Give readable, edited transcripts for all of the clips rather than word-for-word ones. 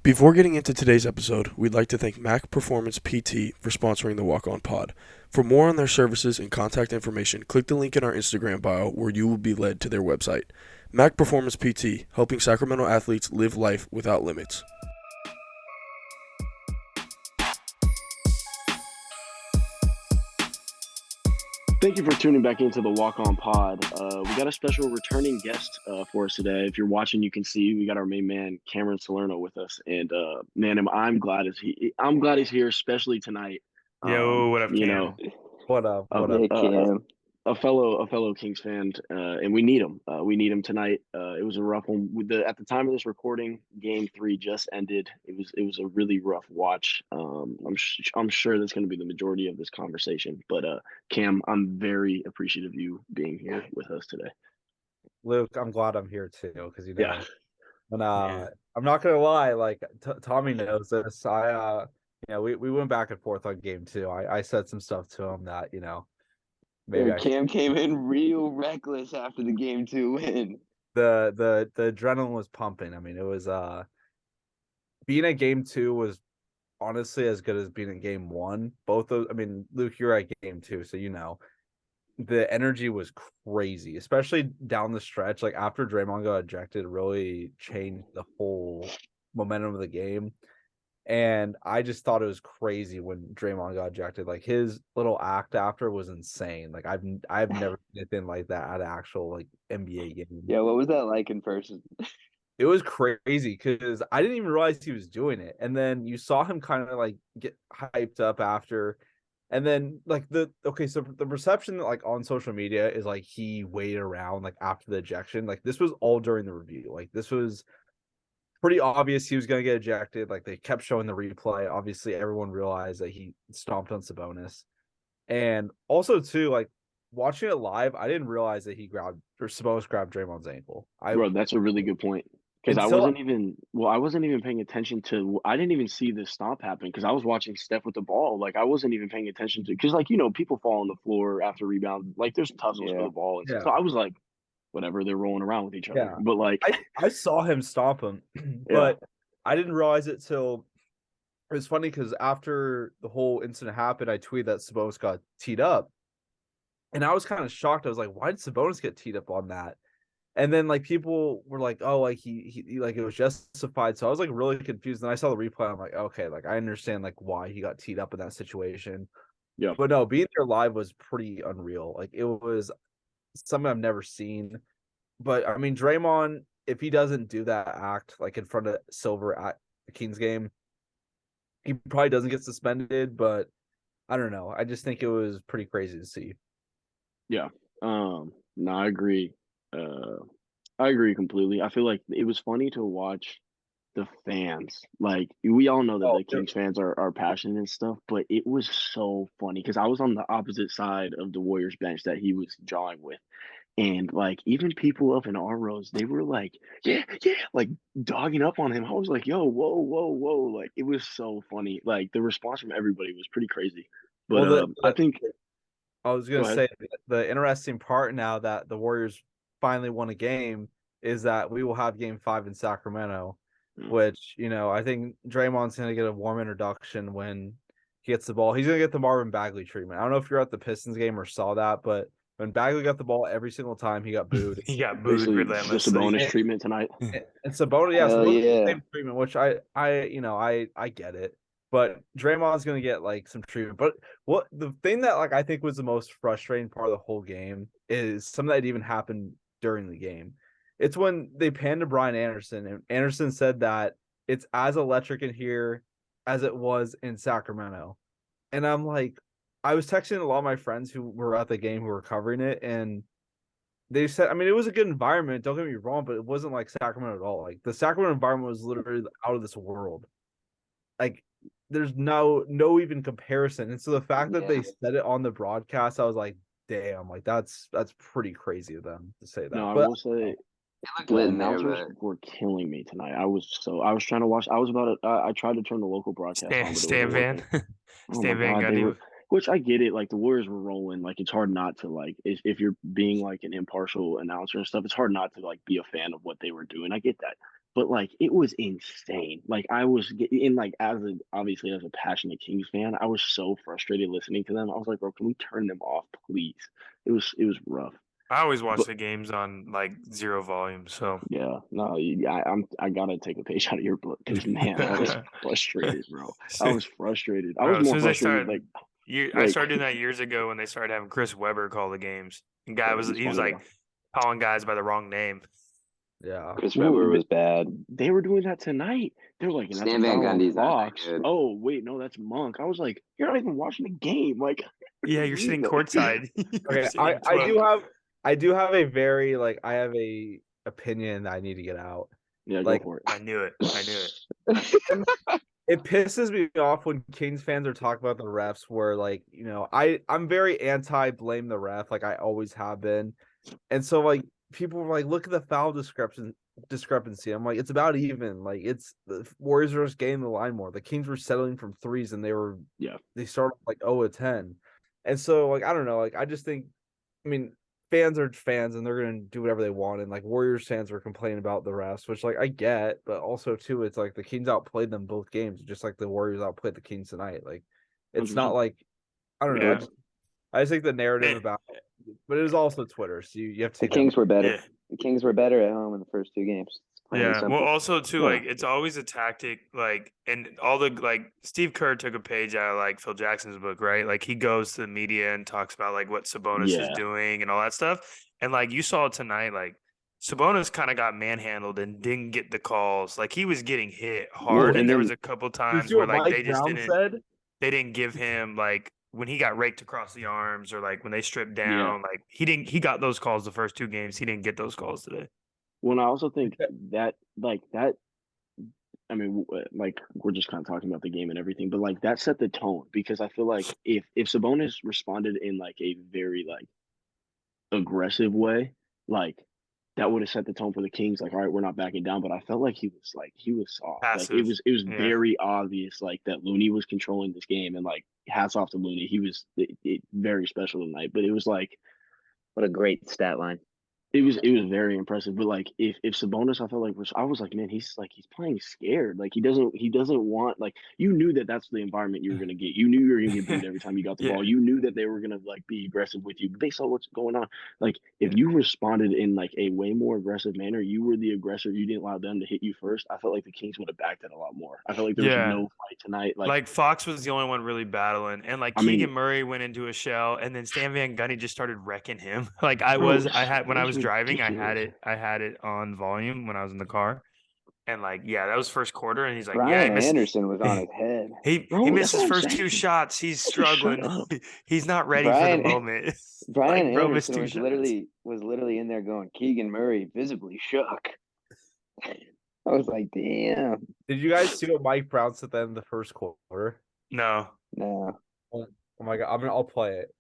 Before getting into today's episode, we'd like to thank Mac Performance PT for sponsoring the Walk On Pod. For more on their services and contact information, click the link in our Instagram bio where you will be led to their website. Mac Performance PT, helping Sacramento athletes live life without limits. Thank you for tuning back into the Walk On Pod. We got a special returning guest for us today. If you're watching, you can see we got our main man Cameron Salerno with us, and I'm glad he's here, especially tonight. Yo, what up, You Cam? know, What up? uh, What up? Hey, uh, Cam. a fellow Kings fan, and we need him. We need him tonight. It was a rough one. At the time of this recording, Game 3 just ended. It was a really rough watch. I'm sure that's going to be the majority of this conversation. But Cam, I'm very appreciative of you being here with us today. Luke, I'm glad I'm here too, because Yeah. and Yeah. I'm not gonna lie, like Tommy knows this. We went back and forth on game 2. I said some stuff to him that maybe Cam came in real reckless after the game 2 win. the adrenaline was pumping. I mean, it was being at game 2 was honestly as good as being at game 1. Luke, you're at game 2, so the energy was crazy, especially down the stretch. Like after Draymond got ejected, it really changed the whole momentum of the game. And I just thought it was crazy when Draymond got ejected. Like his little act after was insane. Like I've never seen anything like that at an actual like NBA game. Yeah, what was that like in person? It was crazy because I didn't even realize he was doing it. And then you saw him kind of like get hyped up after. And then like so the perception that like on social media is like he waited around like after the ejection. Like this was all during the review. Like this was pretty obvious he was gonna get ejected. Like they kept showing the replay. Obviously, everyone realized that he stomped on Sabonis. And also too, like watching it live, I didn't realize that Sabonis grabbed Draymond's ankle. Bro, that's a really good point. Because I wasn't even paying attention to. I didn't even see this stomp happen because I was watching Steph with the ball. Like I wasn't even paying attention to because people fall on the floor after rebound. Like there's tussles for Yeah. the ball, and Yeah. so I was like, whatever, they're rolling around with each other. Yeah. But like, I saw him stomp him, but I didn't realize it till it was funny because after the whole incident happened, I tweeted that Sabonis got teed up, and I was kind of shocked. I was like, why did Sabonis get teed up on that? And then like people were like, oh, like he like it was justified. So I was like really confused. And I saw the replay. I'm like, okay, like I understand like why he got teed up in that situation. Yeah. But no, being there live was pretty unreal. Like it was something I've never seen. But I mean, Draymond, if he doesn't do that act like in front of Silver at the Kings game, he probably doesn't get suspended. But I don't know. I just think it was pretty crazy to see. Yeah. No, I agree. I agree completely. I feel like it was funny to watch the fans. Like we all know that the Kings fans are passionate and stuff, but it was so funny because I was on the opposite side of the Warriors bench that he was jawing with. And like even people up in our rows, they were like, yeah, like dogging up on him. I was like, yo, whoa. Like it was so funny. Like the response from everybody was pretty crazy. But I think I was gonna say the interesting part now that the Warriors finally won a game is that we will have game 5 in Sacramento, which, I think Draymond's gonna get a warm introduction when he gets the ball. He's gonna get the Marvin Bagley treatment. I don't know if you're at the Pistons game or saw that, but when Bagley got the ball every single time he got booed. He got booed the relentlessly. Sabonis treatment tonight. And Sabonis, the same treatment, which I get it. But Draymond's gonna get like some treatment. But what the thing that like I think was the most frustrating part of the whole game is something that even happened during the game. It's when they panned to Brian Anderson, and Anderson said that it's as electric in here as it was in Sacramento. And I'm like, I was texting a lot of my friends who were at the game who were covering it, and they said, I mean, it was a good environment, don't get me wrong, but it wasn't like Sacramento at all. Like the Sacramento environment was literally out of this world. Like there's no even comparison. And so the fact that they said it on the broadcast, I was like, damn, like that's pretty crazy of them to say that. No, but I will say the announcers were killing me tonight. I was trying to watch. I tried to turn the local broadcast on, but Stan Van. Stan Van got you. Which I get it. Like the Warriors were rolling. Like it's hard not to like if you're being like an impartial announcer and stuff. It's hard not to like be a fan of what they were doing. I get that. but like it was insane. Like I was in like obviously as a passionate Kings fan, I was so frustrated listening to them. I was like, bro, can we turn them off, please? It was rough. I always watch But the games on like 0 volume, so yeah, no, I gotta take a page out of your book because man, I was frustrated, bro. I was frustrated. I was bro, as more soon as they frustrated started, I like started doing that years ago when they started having Chris Webber call the games. And it was he was funny like though. calling guys by the wrong name. Yeah. Chris Well, Webber was bad. they were doing that tonight. They were like, and that's a Stan Van foul on Gundy's not that Fox. good. Oh wait, no, that's Monk. I was like, you're not even watching the game. Like, what do Yeah, you you're mean? sitting courtside. You're Okay, sitting I do have a very like I have a opinion that I need to get out. Yeah, go Like for it. I knew it. I knew it. it pisses me off when Kings fans are talking about the refs where like, I'm very anti blame the ref, like I always have been. And so like people were like, look at the foul discrepancy. I'm like, it's about even. Like it's the Warriors were just getting the line more. The Kings were settling from threes and they started like 0-10. And so like I don't know, like I just think I mean fans are fans and they're gonna do whatever they want. And like Warriors fans were complaining about the refs, which like I get, but also too, it's like the Kings outplayed them both games, just like the Warriors outplayed the Kings tonight. Like it's not 100%. like I don't know. Yeah. I just think the narrative And- about it, but it is also Twitter, so you have to The take Kings were better. Yeah. The Kings were better at home in the first 2 games. It's plain and Yeah. Well, simple. also too, Yeah. like it's always a tactic. Like, and all the like Steve Kerr took a page out of like Phil Jackson's book, right? Like he goes to the media and talks about like what Sabonis is Yeah. doing and all that stuff. And like you saw tonight, like Sabonis kind of got manhandled and didn't get the calls. Like he was getting hit hard, and and there then- was a couple Did you times see where what like Mike they just Brown didn't. said? They didn't give him like when he got raked across the arms or like when they stripped down. Like he got those calls the first 2 games. He didn't get those calls today. When I also think that like that. I mean, like we're just kind of talking about the game and everything, but like that set the tone because I feel like if Sabonis responded in like a very like aggressive way, like that would have set the tone for the Kings. Like, all right, we're not backing down. But I felt like he was soft. Like Passive. it was Yeah. very obvious like that Looney was controlling this game, and like hats off to Looney. He was very special tonight. But it was like What a great stat line. it was very impressive. But like if Sabonis, I felt like I was like, man, he's playing scared. Like he doesn't want like you knew that that's the environment you were gonna get. You knew you were gonna get booed every time you got the Yeah. ball. You knew that they were gonna like be aggressive with you. But they saw what's going on. Like if you responded in like a way more aggressive manner, you were the aggressor. You didn't allow them to hit you first. I felt like the Kings would have backed it a lot more. I felt like there was Yeah. no fight tonight. Like Fox was the only one really battling, and like I mean- Keegan Murray went into a shell, and then Stan Van Gundy just started wrecking him. Like Bro, when it I was was driving, ridiculous. I had it on volume when I was in the car, and like that was first quarter, and he's like, Brian he missed, Anderson was on his head. he Bro, missed that's his what I'm first 2 saying. shots. He's Just shut struggling. up. He's not ready for the moment. Brian Like, bro missed Anderson 2 was shots. literally in there going, Keegan Murray visibly shook. I was like, damn. Did you guys see what Mike Brown said at the end of the first quarter? No, No. Oh my god! I'll play it.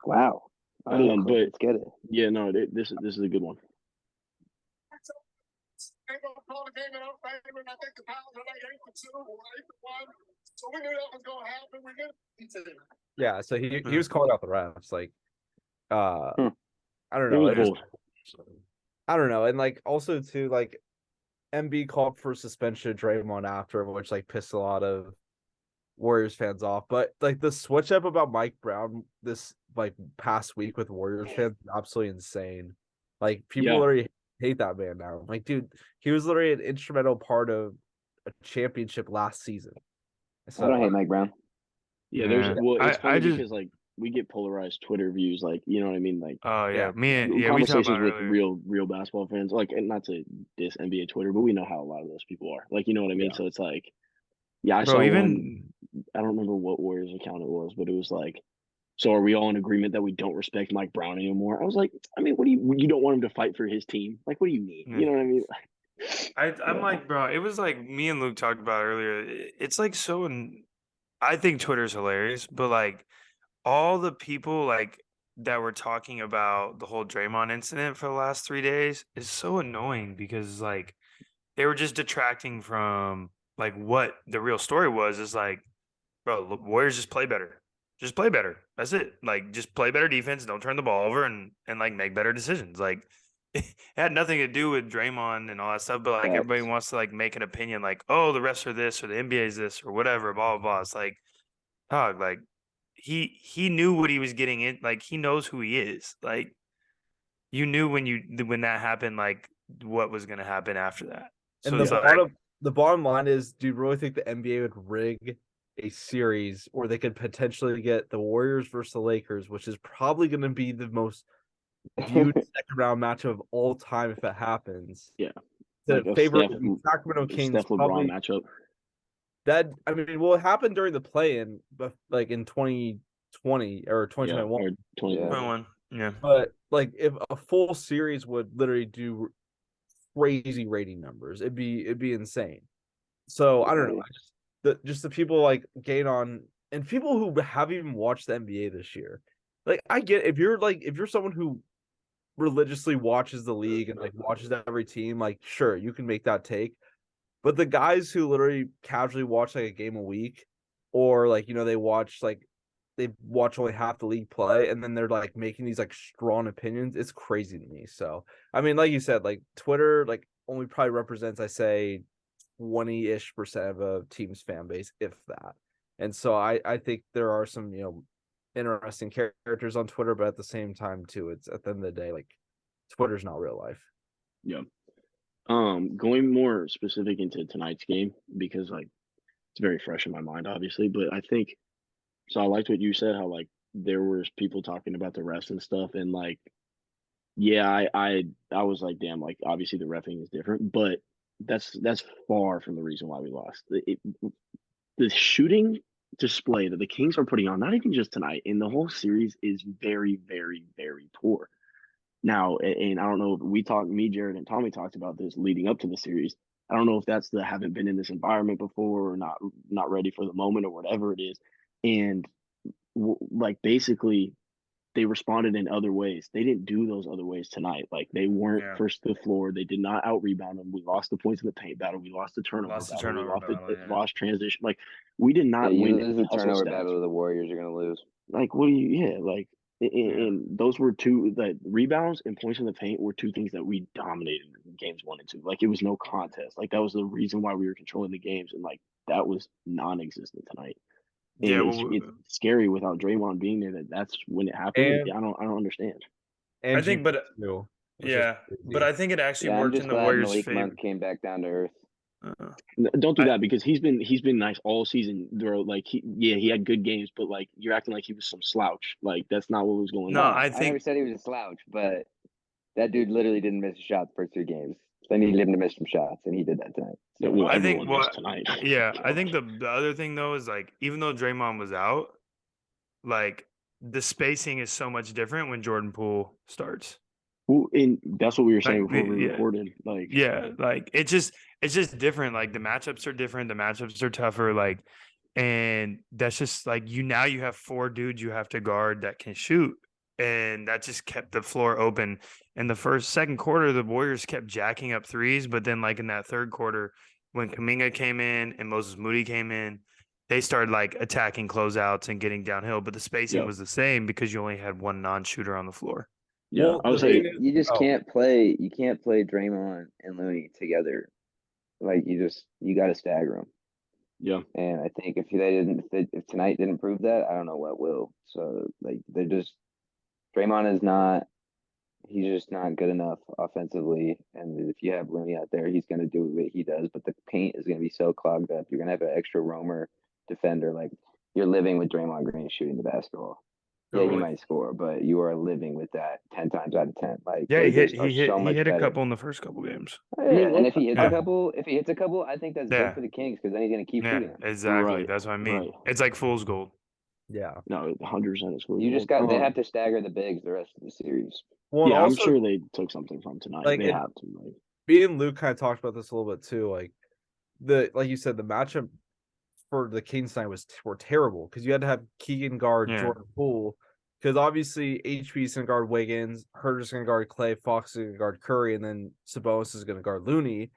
Wow. I didn't, but Let's get it. yeah, no, this is a good one. Ain't gonna call the game in our favor, and I think the Pirates are like 8-2 or 8-1. So we knew that was gonna happen. We knew. Yeah, so he was calling out the refs, like, I don't It know. was It just- both. I don't know, and like also too, like MB called for suspension of Draymond after, which like pissed a lot of Warriors fans off. But like the switch up about Mike Brown this like past week with Warriors fans is absolutely insane. Like people Yeah. literally hate that man now. Like, dude, he was literally an instrumental part of a championship last season. So I don't hate Mike Brown. Yeah, Yeah. it's funny I just- because like we get polarized Twitter views, like you know what I mean, like oh Yeah. we talked conversations about it with earlier. real basketball fans, like and not to diss NBA Twitter, but we know how a lot of those people are. Like you know what I mean. Yeah. So it's like, yeah, I Bro, saw even one. I don't remember what Warriors account it was, but it was like, so are we all in agreement that we don't respect Mike Brown anymore? I was like, I mean, what do you don't want him to fight for his team? Like, what do you mean? Yeah. You know what I mean? I'm Yeah. like, bro, it was like me and Luke talked about earlier. It's like I think Twitter's hilarious, but like all the people like that were talking about the whole Draymond incident for the last 3 days is so annoying because like they were just detracting from like what the real story was. Is like, bro, look, Warriors just play better. Just play better. That's it. Like, just play better defense. Don't turn the ball over and like make better decisions. Like, it had nothing to do with Draymond and all that stuff, but like everybody wants to like make an opinion like, oh, the refs are this or the NBA is this or whatever, blah blah blah. It's like, dog, like he knew what he was getting in, like he knows who he is. Like you knew when that happened, like what was gonna happen after that. So and it's the bottom line is, do you really think the NBA would rig a series where they could potentially get the Warriors versus the Lakers, which is probably going to be the most viewed second round matchup of all time if it happens? Yeah, The like favorite Sacramento Kings Steph LeBron probably matchup. That I mean, well, it happened during the play-in, but like in 2020 or 2021. Yeah, or 21. Yeah. But like, if a full series would literally do crazy rating numbers, it'd be insane. So I don't know. Just the people like gain on, and people who haven't even watched the NBA this year. Like, I get if you're someone who religiously watches the league and like watches every team, like sure, you can make that take. But the guys who literally casually watch like a game a week, or like they watch only half the league play, and then they're like making these like strong opinions. It's crazy to me. So I mean, like you said, like Twitter like only probably represents, I say, 20-ish% of a team's fan base, if that. And so I think there are some interesting characters on Twitter, but at the same time too, it's at the end of the day, like Twitter's not real life. Yeah. Going more specific into tonight's game, because like it's very fresh in my mind, obviously, but I think so. I liked what you said, how like there was people talking about the refs and stuff, and like, yeah, I was like, damn, like obviously the reffing is different, but that's far from the reason why we lost. The shooting display that the Kings are putting on, not even just tonight, in the whole series, is very, very, very poor. Now, and I don't know if me, Jared, and Tommy talked about this leading up to the series. I don't know if that's the haven't been in this environment before, or not ready for the moment, or whatever it is. And like basically, they responded in other ways. They didn't do those other ways tonight. Like they weren't first to the floor. They did not out rebound them. We lost the points in the paint battle. We lost the turnover battle. Lost transition. Like we did not win. Lose the turnover battle. The Warriors are going to lose. Like what do you? Yeah, like. And those were two, the rebounds and points in the paint were two things that we dominated in games 1 and 2. Like it was no contest. Like that was the reason why we were controlling the games, and like that was non-existent tonight. And yeah, it's scary without Draymond being there. That's when it happened. I don't understand. I think, but but I think it actually worked in the Warriors' favor. favor. Monk came back down to earth. Don't do that, because he's been nice all season, bro. Like he had good games, but like you're acting like he was some slouch. Like that's not what was going on. I never said he was a slouch, but that dude literally didn't miss a shot the first 2 games. They needed him to miss some shots, and he did that tonight. So I think tonight. Yeah, I think the other thing though is like, even though Draymond was out, like the spacing is so much different when Jordan Poole starts. Well, and that's what we were saying before we recorded. Like like it's just different. Like the matchups are different. The matchups are tougher. Like, and that's just like now you have 4 dudes you have to guard that can shoot, and that just kept the floor open. In the second quarter, the Warriors kept jacking up threes, but then like in that third quarter, when Kuminga came in and Moses Moody came in, they started like attacking closeouts and getting downhill, but the spacing was the same because you only had one non-shooter on the floor. Yeah, well, I was saying you just can't play. You can't play Draymond and Looney together. Like you got to stagger them. Yeah, and I think if tonight didn't prove that, I don't know what will. So like Draymond is not. He's just not good enough offensively. And if you have Looney out there, he's going to do what he does. But the paint is going to be so clogged up. You're going to have an extra roamer defender. Like you're living with Draymond Green shooting the basketball. Yeah, he might score, but you are living with that 10 times out of 10. Like he hit a couple in the first couple games. Yeah, and if he hits a couple, I think that's good for the Kings, because then he's going to keep shooting them. Exactly. Right. That's what I mean. Right. It's like fool's gold. Yeah. No, 100% is fool's gold. You just got. They have to stagger the bigs the rest of the series. Well, yeah, also, I'm sure they took something from tonight. Like, they have to. Like, me and Luke kind of talked about this a little bit too. Like like you said, the matchup for the Kings tonight were terrible, because you had to have Keegan guard Jordan Poole, because obviously HB's going to guard Wiggins, Herter's going to guard Clay, Fox is going to guard Curry, and then Sabonis is going to guard Looney.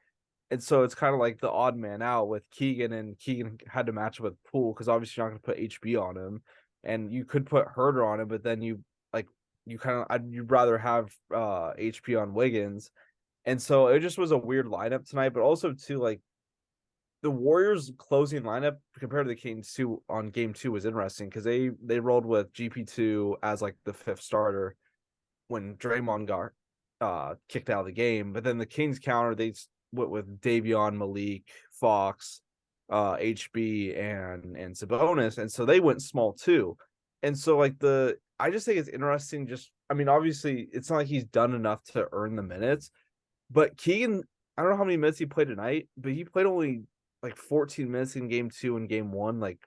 And so it's kind of like the odd man out with Keegan, and Keegan had to match up with Poole, because obviously you're not going to put HB on him, and you could put Herter on him, but then you like you'd rather have HP on Wiggins. And so it just was a weird lineup tonight, but also too, like, the Warriors closing lineup compared to the Kings two on game 2 was interesting because they rolled with GP2 as like the 5th starter when Draymond got kicked out of the game. But then the Kings counter, they went with Davion, Malik, Fox, HB, and Sabonis, and so they went small too. And so like I just think it's interesting. I mean, obviously it's not like he's done enough to earn the minutes, but Keegan, I don't know how many minutes he played tonight, but he played only like 14 minutes in game 2 and game 1, like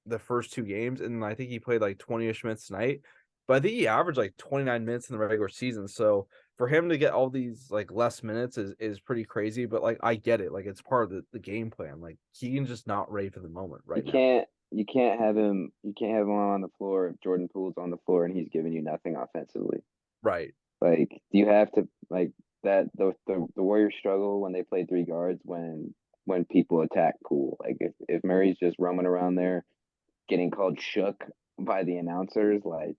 the first 2 games, and I think he played like 20-ish minutes tonight. But I think he averaged like 29 minutes in the regular season. So for him to get all these like less minutes is pretty crazy. But like I get it, like it's part of the game plan. Like Keegan's just not ready for the moment right now. You can't have him on the floor if Jordan Poole's on the floor and he's giving you nothing offensively. Right. Like you have to like that the Warriors struggle when they play 3 guards when people attack Poole. Like if Murray's just roaming around there getting called shook by the announcers, like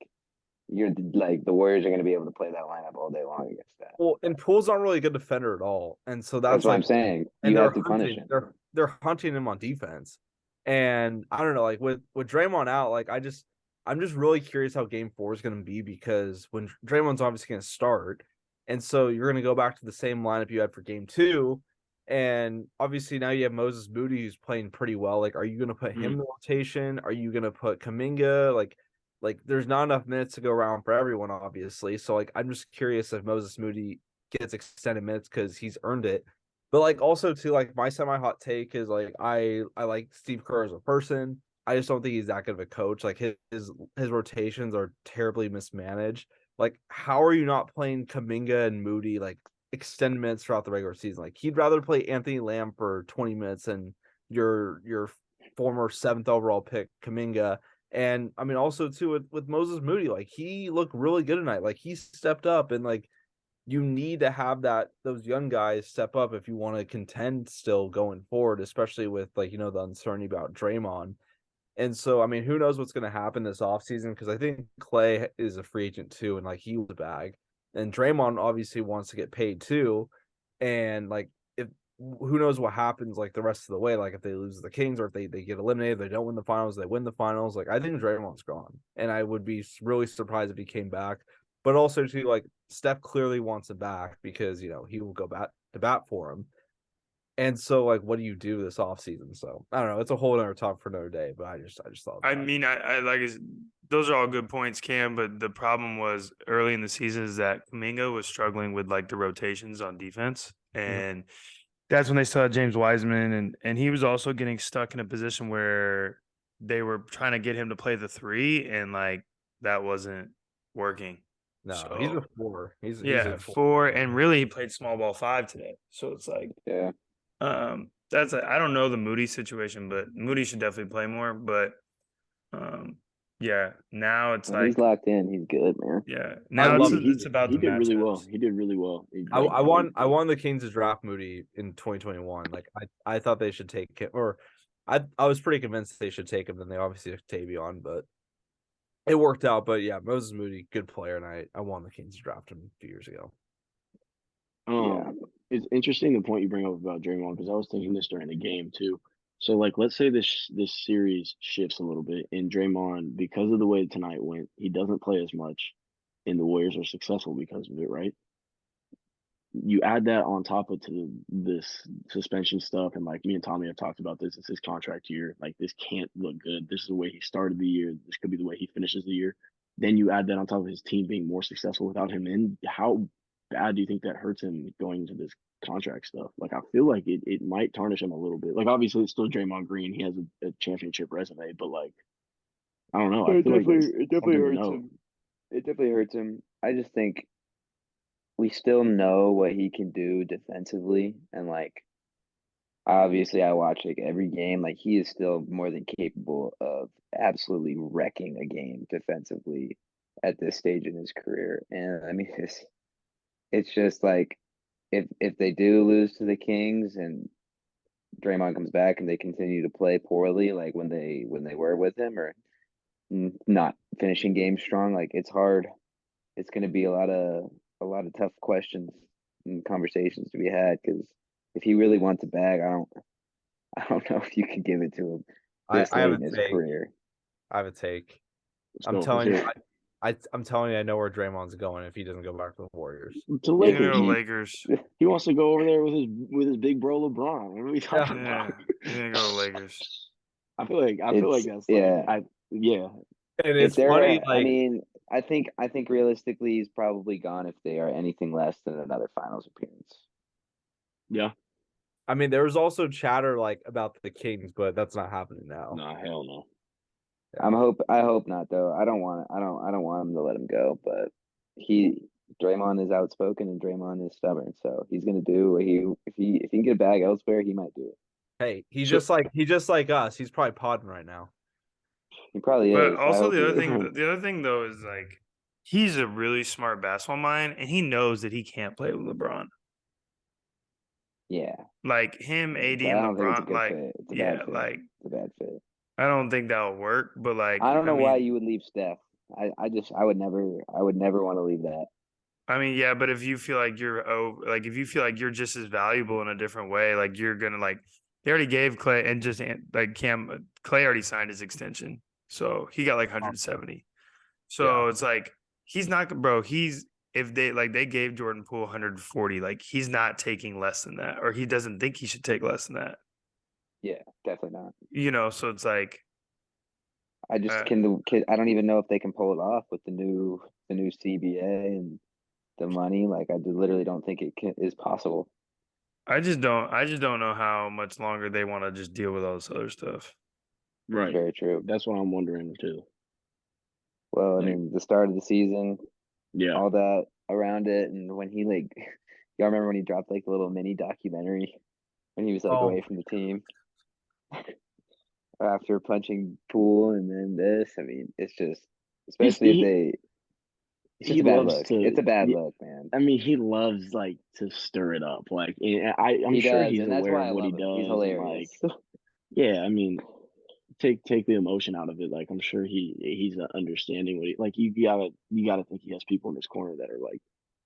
you're like the Warriors are going to be able to play that lineup all day long against that. Well, and Poole's not really a good defender at all, and so that's what like I'm saying. And you they're have to punish him. They're hunting him on defense, and I don't know. Like with Draymond out, like I'm just really curious how Game 4 is going to be because when Draymond's obviously going to start, and so you're going to go back to the same lineup you had for Game 2. And obviously now you have Moses Moody who's playing pretty well. Like, are you going to put him in the rotation? Are you going to put Kuminga? Like there's not enough minutes to go around for everyone, obviously. So like I'm just curious if Moses Moody gets extended minutes because he's earned it. But like also too, like my semi-hot take is like I like Steve Kerr as a person. I just don't think he's that good of a coach. Like his rotations are terribly mismanaged. Like, how are you not playing Kuminga and Moody like extended minutes throughout the regular season? Like he'd rather play Anthony Lamb for 20 minutes than your former 7th overall pick Kuminga. And I mean, also too with Moses Moody, like he looked really good tonight. Like he stepped up, and like you need to have those young guys step up if you want to contend still going forward, especially with like the uncertainty about Draymond. And so I mean, who knows what's going to happen this offseason, because I think Clay is a free agent too, and like he was a bag, and Draymond obviously wants to get paid too, and like who knows what happens like the rest of the way, like if they lose the Kings or if they get eliminated, they don't win the finals, they win the finals. Like I think Draymond's gone, and I would be really surprised if he came back. But also too, like Steph clearly wants him back because he will go to bat for him. And so like what do you do this offseason? So I don't know, it's a whole other talk for another day, but I just thought I mean, I like those are all good points, Cam, but the problem was early in the season is that Kuminga was struggling with like the rotations on defense, and that's when they still had James Wiseman, and he was also getting stuck in a position where they were trying to get him to play the 3, and like that wasn't working. No, so, he's a 4. He's a 4, and really he played small ball 5 today. So it's like, I don't know the Moody situation, but Moody should definitely play more. But now it's like he's locked in. He's good, man. Yeah, now it's about he did really well. He did really well. I want the Kings to draft Moody in 2021. Like I thought they should take him, or I was pretty convinced they should take him. Then they obviously took Tavion, but it worked out. But yeah, Moses Moody, good player, and I want the Kings to draft him a few years ago. It's interesting the point you bring up about Draymond, because I was thinking this during the game too. So like, let's say this series shifts a little bit, and Draymond, because of the way tonight went, he doesn't play as much, and the Warriors are successful because of it, right? You add that on top of this suspension stuff, and like me and Tommy have talked about this. It's his contract year. Like this can't look good. This is the way he started the year. This could be the way he finishes the year. Then you add that on top of his team being more successful without him in. How bad do you think that hurts him going into this contract stuff? Like I feel like it might tarnish him a little bit. Like obviously it's still Draymond Green. He has a championship resume, but like I don't know. It definitely hurts him. It definitely hurts him. I just think we still know what he can do defensively, and like obviously I watch like every game. Like he is still more than capable of absolutely wrecking a game defensively at this stage in his career. And I mean it's just like if they do lose to the Kings and Draymond comes back and they continue to play poorly, like when they were with him, or not finishing games strong, like it's hard it's going to be a lot of tough questions and conversations to be had, because if he really wants a bag, I don't know if you can give it to him this I have late a in his take. career. I have a take. Let's I'm go. telling Let's you, hear it. I'm telling you, I know where Draymond's going if he doesn't go back to the Warriors. To He's gonna Lakers. go Lakers. He wants to go over there with his big bro LeBron. What are we talking Yeah, about? he's gonna go Lakers. I feel like that's yeah. yeah. And If it's funny, I mean, I think realistically he's probably gone if they are anything less than another finals appearance. Yeah. I mean, there was also chatter like about the Kings, but that's not happening now. Nah, hell no. Yeah. I hope not though. I don't want him to let him go, but Draymond is outspoken and Draymond is stubborn, so he's gonna do what if he can get a bag elsewhere, he might do it. Hey, he's just like us. He's probably podding right now. He probably But is. also the other thing though is like he's a really smart basketball mind, and he knows that he can't play with LeBron. Yeah. Like him, AD, But I and don't think it's a LeBron, good like fit. It's a yeah, bad fit. like It's a bad fit. I don't think that'll work. But like I don't know why mean, you would leave Steph. I would never want to leave that. I mean, yeah, but if you feel like if you feel like you're just as valuable in a different way, like you're gonna like they already gave Clay and just like Clay already signed his extension, so he got like 170. So it's like he's not, bro. If they gave Jordan Poole 140, like he's not taking less than that, or he doesn't think he should take less than that. Yeah, definitely not. You know, so it's like I just I don't even know if they can pull it off with the new CBA and the money. Like I literally don't think it is possible. I just don't know how much longer they want to just deal with all this other stuff. Right. Very true. That's what I'm wondering too. Well, I mean, the start of the season, yeah, all that around it, and when he y'all remember when he dropped like a little mini documentary when he was like away from the team after punching Poole, and then this. I mean, it's just especially it's just a bad look. It's a bad look, man. I mean, he loves like to stir it up. Like I'm sure he's aware of what he does. He's hilarious. Yeah, I mean, take the emotion out of it. Like I'm sure he's understanding what he like. You gotta think he has people in his corner that are like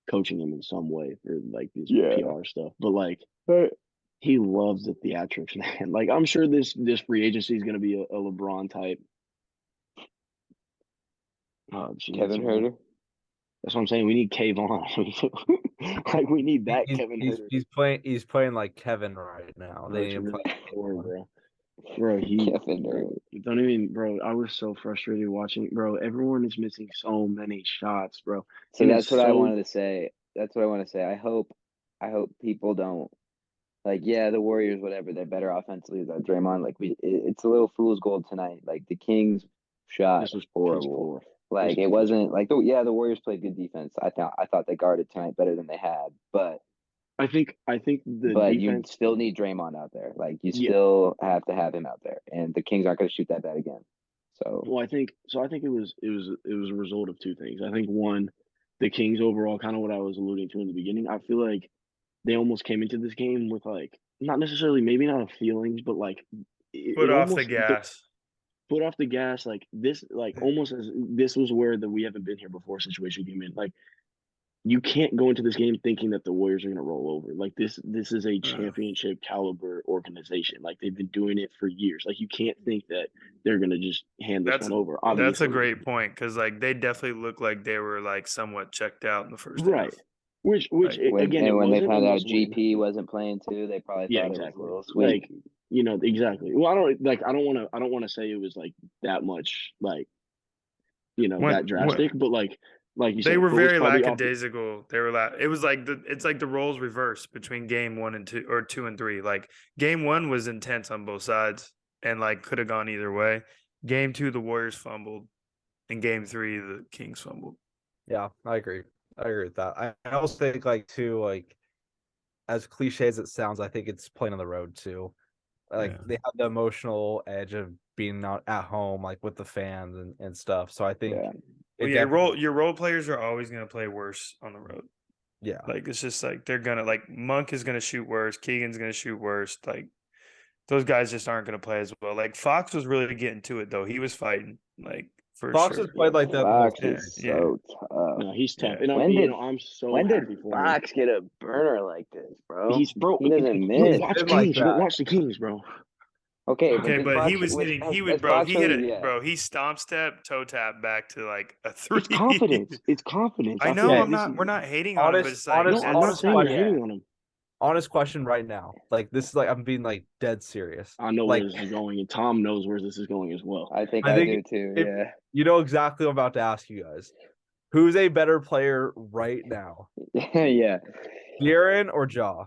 coaching him in some way for like this PR stuff. But like he loves the theatrics, man. Like I'm sure this free agency is gonna be a LeBron type. Kevin Huerter. That's what I'm saying. We need Kayvon. Like we need that Kevin Huerter. He's playing like Kevin right now. They need him play bro. Bro, don't even, bro. I was so frustrated watching, bro. Everyone is missing so many shots, bro. So that's what I wanted to say. That's what I want to say. I hope people don't like. Yeah, the Warriors, whatever. They're better offensively without Draymond. Like it's a little fool's gold tonight. Like the Kings shot was horrible. Like it wasn't like the Warriors played good defense. I thought they guarded tonight better than they had, but. I think defense, you still need Draymond out there. Like you still have to have him out there, and the Kings aren't going to shoot that bad again. So I think it was a result of two things. I think one, the Kings overall, kind of what I was alluding to in the beginning. I feel like they almost came into this game with like not necessarily maybe not a feelings, but like foot off the gas. Foot off the gas, like this, like almost as this was where the we haven't been here before situation came in. Like you can't go into this game thinking that the Warriors are going to roll over. Like this is a championship caliber organization. Like they've been doing it for years. Like you can't think that they're going to just hand this one over. Obviously. That's a great point because like they definitely looked like they were like somewhat checked out in the first half. Which again, when they found out GP wasn't playing too, they probably thought it was a little sweet. Like exactly. Well, I don't want to say it was like that much like that drastic, but like you said, they were very lackadaisical. They were it was like it's like the roles reversed between game 1 and 2 or 2 and 3. Like game 1 was intense on both sides and like could have gone either way. Game 2, the Warriors fumbled, and game 3, the Kings fumbled. Yeah, I agree with that. I also think like too, like as cliche as it sounds, I think it's playing on the road too. Like they have the emotional edge of being not at home, like with the fans and stuff. So I think your role players are always going to play worse on the road. Yeah, like it's just like they're gonna like Monk is gonna shoot worse, Keegan's gonna shoot worse. Like those guys just aren't gonna play as well. Like Fox was really getting to it though. He was fighting. Like for Fox sure. has played like that. Fox Yeah, is so tough. No, he's tough. Yeah. And I'm so When happy did for him. Fox get a burner like this, bro? He doesn't You miss. watch Been Kings. like You don't that. watch the Kings, bro. Okay, Okay, does but Fox, he was which- hitting. has- He was, has bro. Fox He hit really- it, yeah. bro. He stomp step, toe tap back to like a 3. It's confidence. It's confidence. I feel know. like I'm this not. is- We're not hating on him, but it's like honest- No, I'm not honest saying you're question. hating on him. Honest question right now. Like this is like I'm being like dead serious. I know Like where this is going, and Tom knows where this is going as well. I think I I think do too. if- Yeah. you know exactly what I'm about to ask you guys. Who's a better player right now? Yeah. De'Aaron or Ja?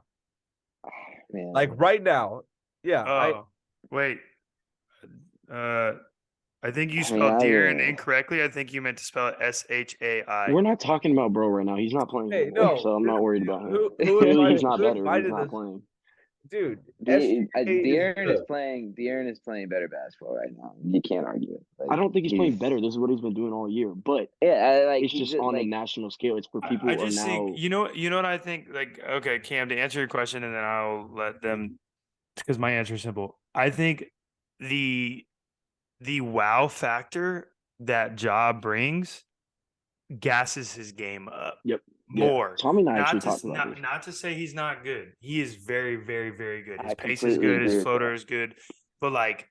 Man. Like right now. Yeah. Oh, wait. I think you I mean, spelled De'Aaron I- incorrectly. I think you meant to spell it Shai. We're not talking about bro right now. He's not playing. Hey, anymore, no. so I'm not worried about him. Who Clearly, invited- he's not who better. But he's invited not this? playing. Dude, De'Aaron is good. playing. De'Aaron is playing better basketball right now. You can't argue it. Like, I don't think he's playing better. This is what he's been doing all year. But Yeah, it's just on a national scale. It's for people I who are just now. think you know what I think. Like, okay, Cam, to answer your question, and then I'll let them because my answer is simple. I think the wow factor that Ja brings gasses his game up. Yep. More. Yeah. Tommy and I actually Not to, talked about this. not to say he's not good. He is very, very, very good. His I pace is completely good. agree His with floater that. is good. But like,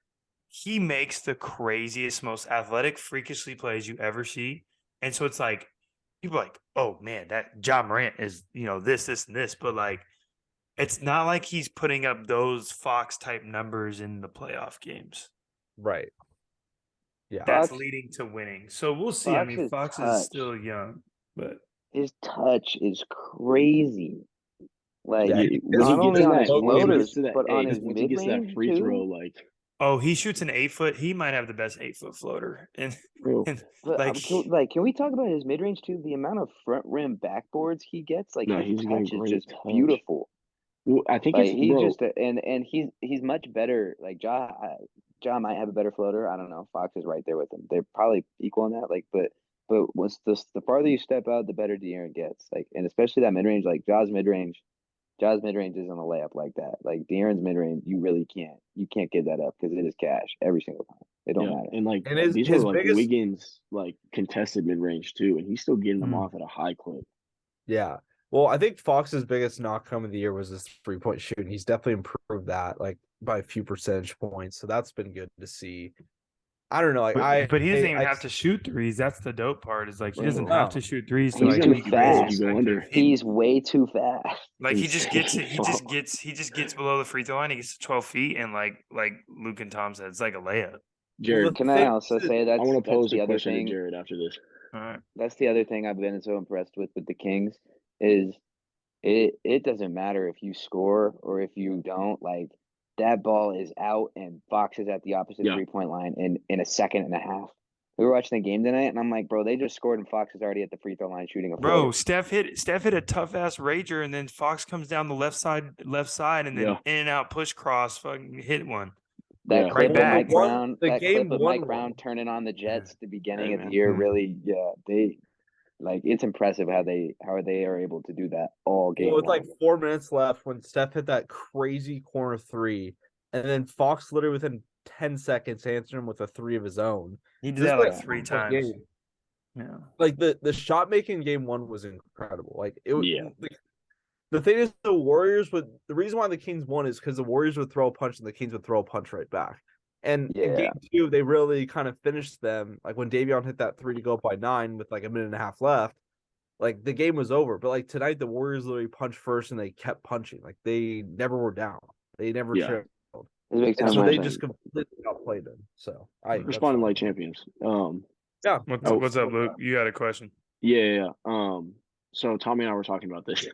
he makes the craziest, most athletic, freakishly plays you ever see. And so it's like, people are like, oh man, that Ja Morant is, this, and this. But like, it's not like he's putting up those Fox type numbers in the playoff games. Right. Yeah. That's Fox- leading to winning. So we'll see. I Fox mean, is Fox touch. is still young, but His touch is crazy. Like Yeah, not Once only he on gets his to that- once he floaters, gets to that- but on hey, his once he gets to that mid-range free throw, too. like oh, he shoots an 8-foot. He might have the best 8-foot floater. And, bro, and But like, can we talk about his mid-range too? The amount of front rim backboards he gets, like No, his he's got touch is great just touch. beautiful. well, I think Like it's he bro. just and he's much better. Like Ja might have a better floater. I don't know. Fox is right there with him. They're probably equal in that. Like, but once the farther you step out, the better De'Aaron gets. Like, and especially that mid range. Like Ja's mid range isn't a layup like that. Like De'Aaron's mid range, you really can't give that up because it is cash every single time. It don't matter. And like And these his were like biggest- Wiggins like contested mid range too, and he's still getting them Mhm. off at a high clip. Yeah. Well, I think Fox's biggest knock of the year was his 3-point shooting. He's definitely improved that like by a few percentage points. So that's been good to see. I don't know. Like but he doesn't even I- have to shoot threes. That's the dope part. Is like he Bro. doesn't No. have to shoot threes to He's like too be fast. really You go under. effective. He- He's way too fast. Like he just gets it. Insane. He just gets below the free throw line. He gets to 12 feet, and like Luke and Tom said, it's like a layup. Jared, Can I also say I want to pose the a other question thing? to Jared after this. All right. That's the other thing I've been so impressed with the Kings is it doesn't matter if you score or if you don't. Like that ball is out and Fox is at the opposite Yeah. 3-point line in a second and a half. We were watching the game tonight and I'm like, bro, they just scored and Fox is already at the free throw line shooting a Bro, floater. Steph hit a tough ass rager, and then Fox comes down the left side, and then Yeah. in and out push cross, fucking hit one. That Yeah. clip of back. Mike Brown, The that game clip of won Mike Brown one. turning on the Jets at the beginning Hey, of the man. year Mhm. really, they like it's impressive how they are able to do that all game Well, with long. like 4 minutes left when Steph hit that crazy corner 3, and then Fox literally within 10 seconds answered him with a 3 of his own. He did This that is like a 3 4-point times. game. Yeah. Like the shot making game 1 was incredible. Like it was Yeah. the thing is the Warriors the reason why the Kings won is because the Warriors would throw a punch and the Kings would throw a punch right back. And in Yeah. game 2, they really kind of finished them. Like when Davion hit that 3 to go up by 9 with like a minute and a half left, like the game was over. But like tonight, the Warriors literally punched first and they kept punching. Like they never were down. They never Yeah. trailed. It's a big And time so they matchup. just completely outplayed them. So that's Responding fine. like champions. Yeah. What's up, Luke? You got a question? Yeah. So Tommy and I were talking about this.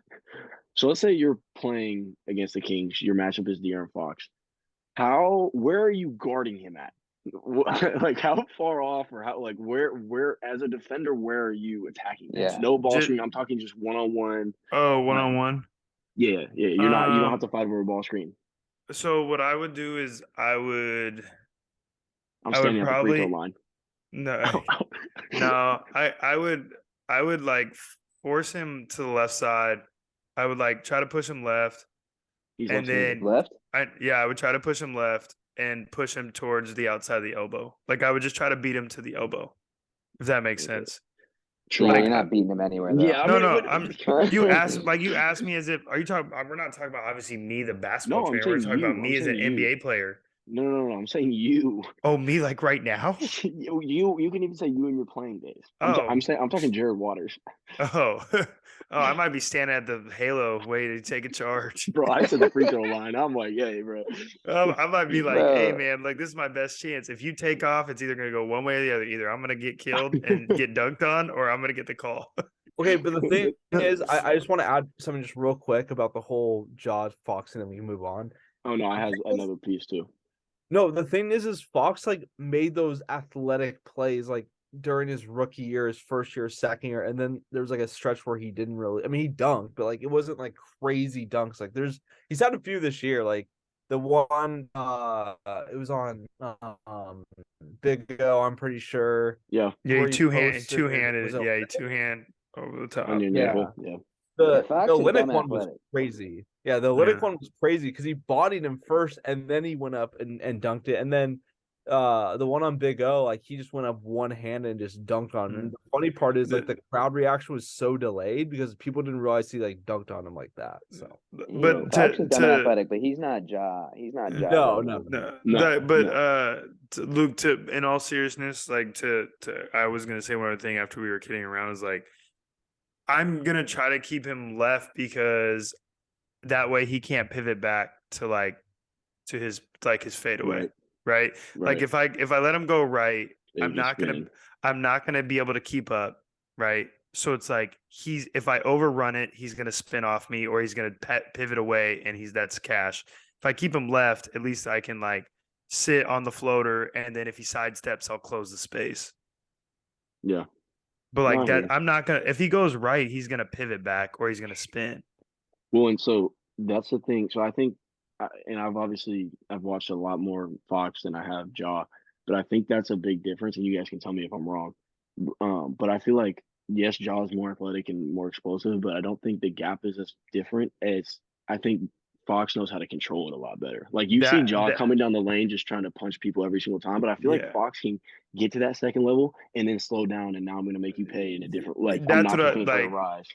So let's say you're playing against the Kings. Your matchup is De'Aaron Fox. Where are you guarding him at? Like how far off or how like where as a defender where are you attacking? Yeah. No ball Just- screen. I'm talking just 1-on-1. Oh, 1-on-1. Yeah. You don't have Um, to fight over a ball screen. So what I would do is I would I'm I would standing at the free throw probably- line. no no I would like force him to the left side. I would like try to push him left. He's And left-handed. then Left? I would try to push him left and push him towards the outside of the elbow. Like I would just try to beat him to the elbow. if that makes sense. Yeah, Like, you're not beating him anywhere. Though. Yeah, I No, mean, no, but- you asked me as if, are you talking, we're not talking about obviously me, the basketball No, I'm trainer. We're saying talking about you. me I'm as an saying you. NBA player. No. I'm saying you. Oh, me like right now? You can even say you in your playing days. Oh. I'm talking Jared Waters. Oh, I might be standing at the Halo waiting to take a charge. Bro, I said the free throw line. I'm like, hey, bro. I might be like, hey, Bro. man, like, this is my best chance. If you take off, it's either going to go one way or the other. Either I'm going to get killed and get dunked on, or I'm going to get the call. Okay, but the thing is, I just want to add something just real quick about the whole Jaws Fox, and then we can move on. Oh, no, I have another piece, too. No, the thing is Fox like made those athletic plays like during his rookie year, his first year, second year, and then there was like a stretch where he didn't really. I mean, he dunked, but like it wasn't like crazy dunks. Like he's had a few this year. Like the one, it was on Big O. I'm pretty sure. Yeah. Yeah, Where he he two-handed. posted it. Was it- Yeah, he two-hand over the top. On your Yeah. nipple. Yeah. The Fox is Olynyk dumb one was athletic. crazy. Yeah, the Olynyk Yeah. one was crazy because he bodied him first and then he went up and dunked it. And then the one on Big O, like he just went up one hand and just dunked on him. Mhm. And the funny part is like the crowd reaction was so delayed because people didn't realize he like dunked on him like that. So But Fox is dumb to athletic, but he's not Ja. He's not Ja. No, level. No. Luke, in all seriousness, like I was gonna say one other thing after we were kidding around is like, I'm gonna try to keep him left because that way he can't pivot back to his fadeaway, right? Like if I let him go right, I'm not gonna be able to keep up, right? So it's like if I overrun it, he's gonna spin off me or he's gonna pivot away, and that's cash. If I keep him left, at least I can like sit on the floater, and then if he sidesteps, I'll close the space. Yeah. But like No, I that, hear you. I'm not gonna. If he goes right, he's gonna pivot back or he's gonna spin. Well, and so that's the thing. So I think, and I've watched a lot more Fox than I have Ja, but I think that's a big difference. And you guys can tell me if I'm wrong. But I feel like yes, Ja is more athletic and more explosive, but I don't think the gap is as different as I think Fox knows how to control it a lot better. Like you've seen Ja coming down the lane just trying to punch people every single time, but I feel like Fox can get to that second level and then slow down. And now I'm going to make you pay in a different. Like I'm not just going to rise.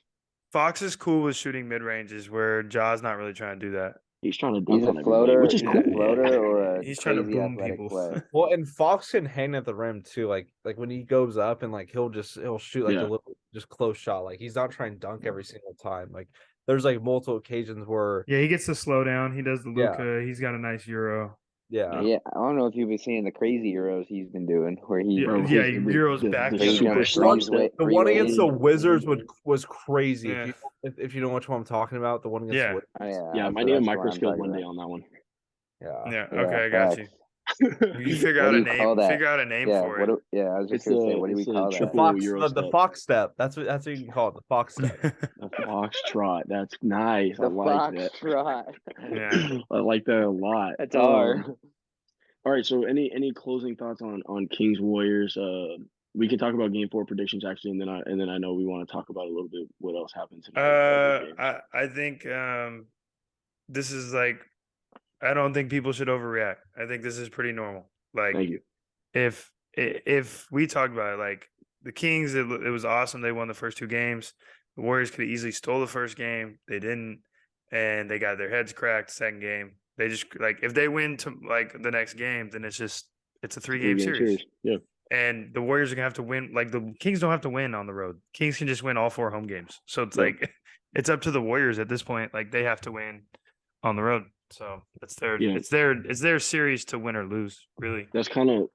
Fox is cool with shooting mid ranges, where Ja's not really trying to do that. He's trying to He's dunk a on floater, everybody, which is cool. Floater or a he's trying to crazy boom athletic people. play. well, and Fox can hang at the rim too. Like when he goes up and like he'll shoot like a little just close shot. Like he's not trying to dunk every single time. Like there's like multiple occasions where he gets the slow down. He does the Luka. He's got a nice Euro. Yeah, I don't know if you've been seeing the crazy Euros he's been doing, where he Euros back. The one against the Wizards was crazy. Yeah. If you know which one I'm talking about, the one against the Wizards. I might need a microscope one day on that one. Yeah. Okay, I got you. You figure out a name. Figure out a name for it. I was just gonna say, what do we call that? The Fox step. That's what you can call it. The Fox step. The Fox trot. That's nice. I like that. Trot. Yeah, I like that a lot. That's hard. All right. So, any closing thoughts on Kings Warriors? We can talk about Game 4 predictions actually, and then I know we want to talk about a little bit what else happened tonight. I think this is like. I don't think people should overreact. I think this is pretty normal. Like, thank you. If we talk about it, like the Kings, it was awesome. They won the first two games. The Warriors could have easily stole the first game. They didn't, and they got their heads cracked second game. They just like if they win to like the next game, then it's a 3-game series. Yeah. And the Warriors are gonna have to win. Like the Kings don't have to win on the road. Kings can just win all 4 home games. So it's like it's up to the Warriors at this point. Like they have to win on the road. So it's their series to win or lose, really. That's kind of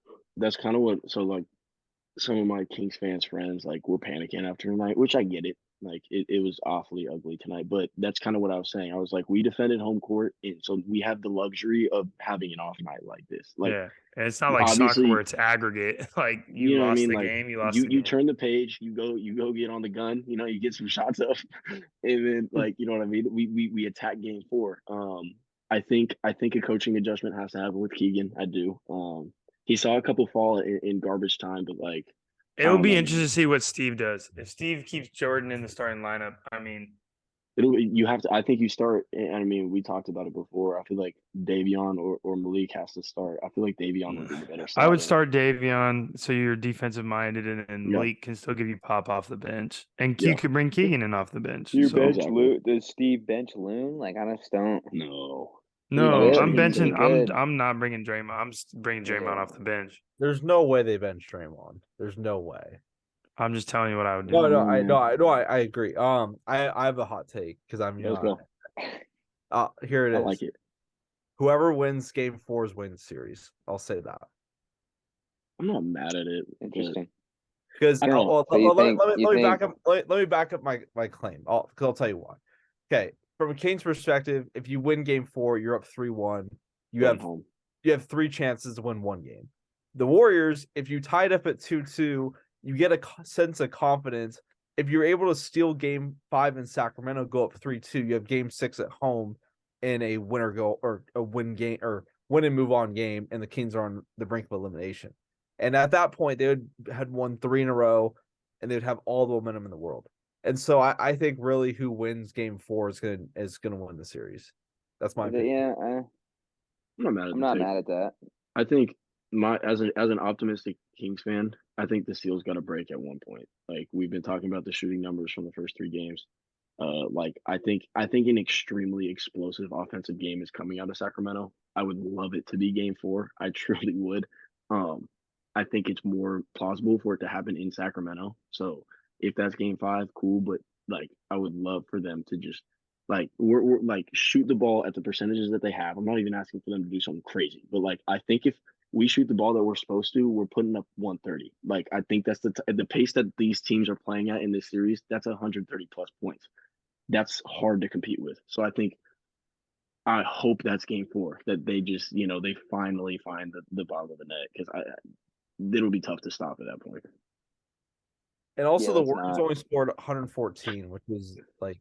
what. So like some of my Kings fans friends like were panicking after tonight, which I get it. Like it was awfully ugly tonight, but that's kind of what I was saying. I was like, we defended home court, and so we have the luxury of having an off night like this. Like, and it's not like soccer where it's aggregate. Like you lost the game, you lost. You turn the page, you go get on the gun. You know, you get some shots up, and then like you know what I mean. We attack Game 4. I think a coaching adjustment has to happen with Keegan. I do. He saw a couple fall in garbage time, but like. It'll be interesting to see what Steve does. If Steve keeps Jordan in the starting lineup, I mean, You have to. I think you start. I mean, we talked about it before. I feel like Davion or Malik has to start. I feel like Davion would be the better I would starter. start Davion so you're defensive minded, and Yeah. Malik can still give you pop off the bench, and Yeah. you could bring Keegan in off the bench. You So bench Exactly. Does Steve bench Loon? Like I just don't. No. no, Really? I'm He's benching. good. I'm not bringing Draymond. I'm bringing Draymond Yeah. off the bench. There's no way they bench Draymond. There's no way. I'm just telling you what I would do. I agree. I have a hot take because I'm Let's go. here it is. I like it. Whoever wins game 4 wins series. I'll say that. I'm not mad at it. Interesting. Because I don't know. let me back up my claim. I'll tell you why. Okay, from a Kings perspective, if you win game 4, you're up 3-1. You have 3 chances to win 1 game. The Warriors, if you tied up at 2-2, you get a sense of confidence. If you're able to steal game 5 in Sacramento, go up 3-2, you have game 6 at home in a winner go or a win game or win and move on game, and the Kings are on the brink of elimination. And at that point, they would had won 3 in a row, and they'd have all the momentum in the world. And so I think really who wins game 4 is gonna win the series. That's my opinion. Yeah, I'm not mad at that. I think as an optimistic Kings fan, I think the Seals got a break at one point. Like we've been talking about the shooting numbers from the first 3 games. I think an extremely explosive offensive game is coming out of Sacramento. I would love it to be game 4. I truly would. I think it's more plausible for it to happen in Sacramento. So if that's game 5, cool. But like, I would love for them to just like we're like shoot the ball at the percentages that they have. I'm not even asking for them to do something crazy, but like I think if we shoot the ball that we're supposed to, we're putting up 130. Like I think that's the pace that these teams are playing at in this series. That's 130 plus points. That's hard to compete with. So I hope that's game 4 that they just they finally find the bottom of the net because it'll be tough to stop at that point. And also the Warriors only scored 114, which is like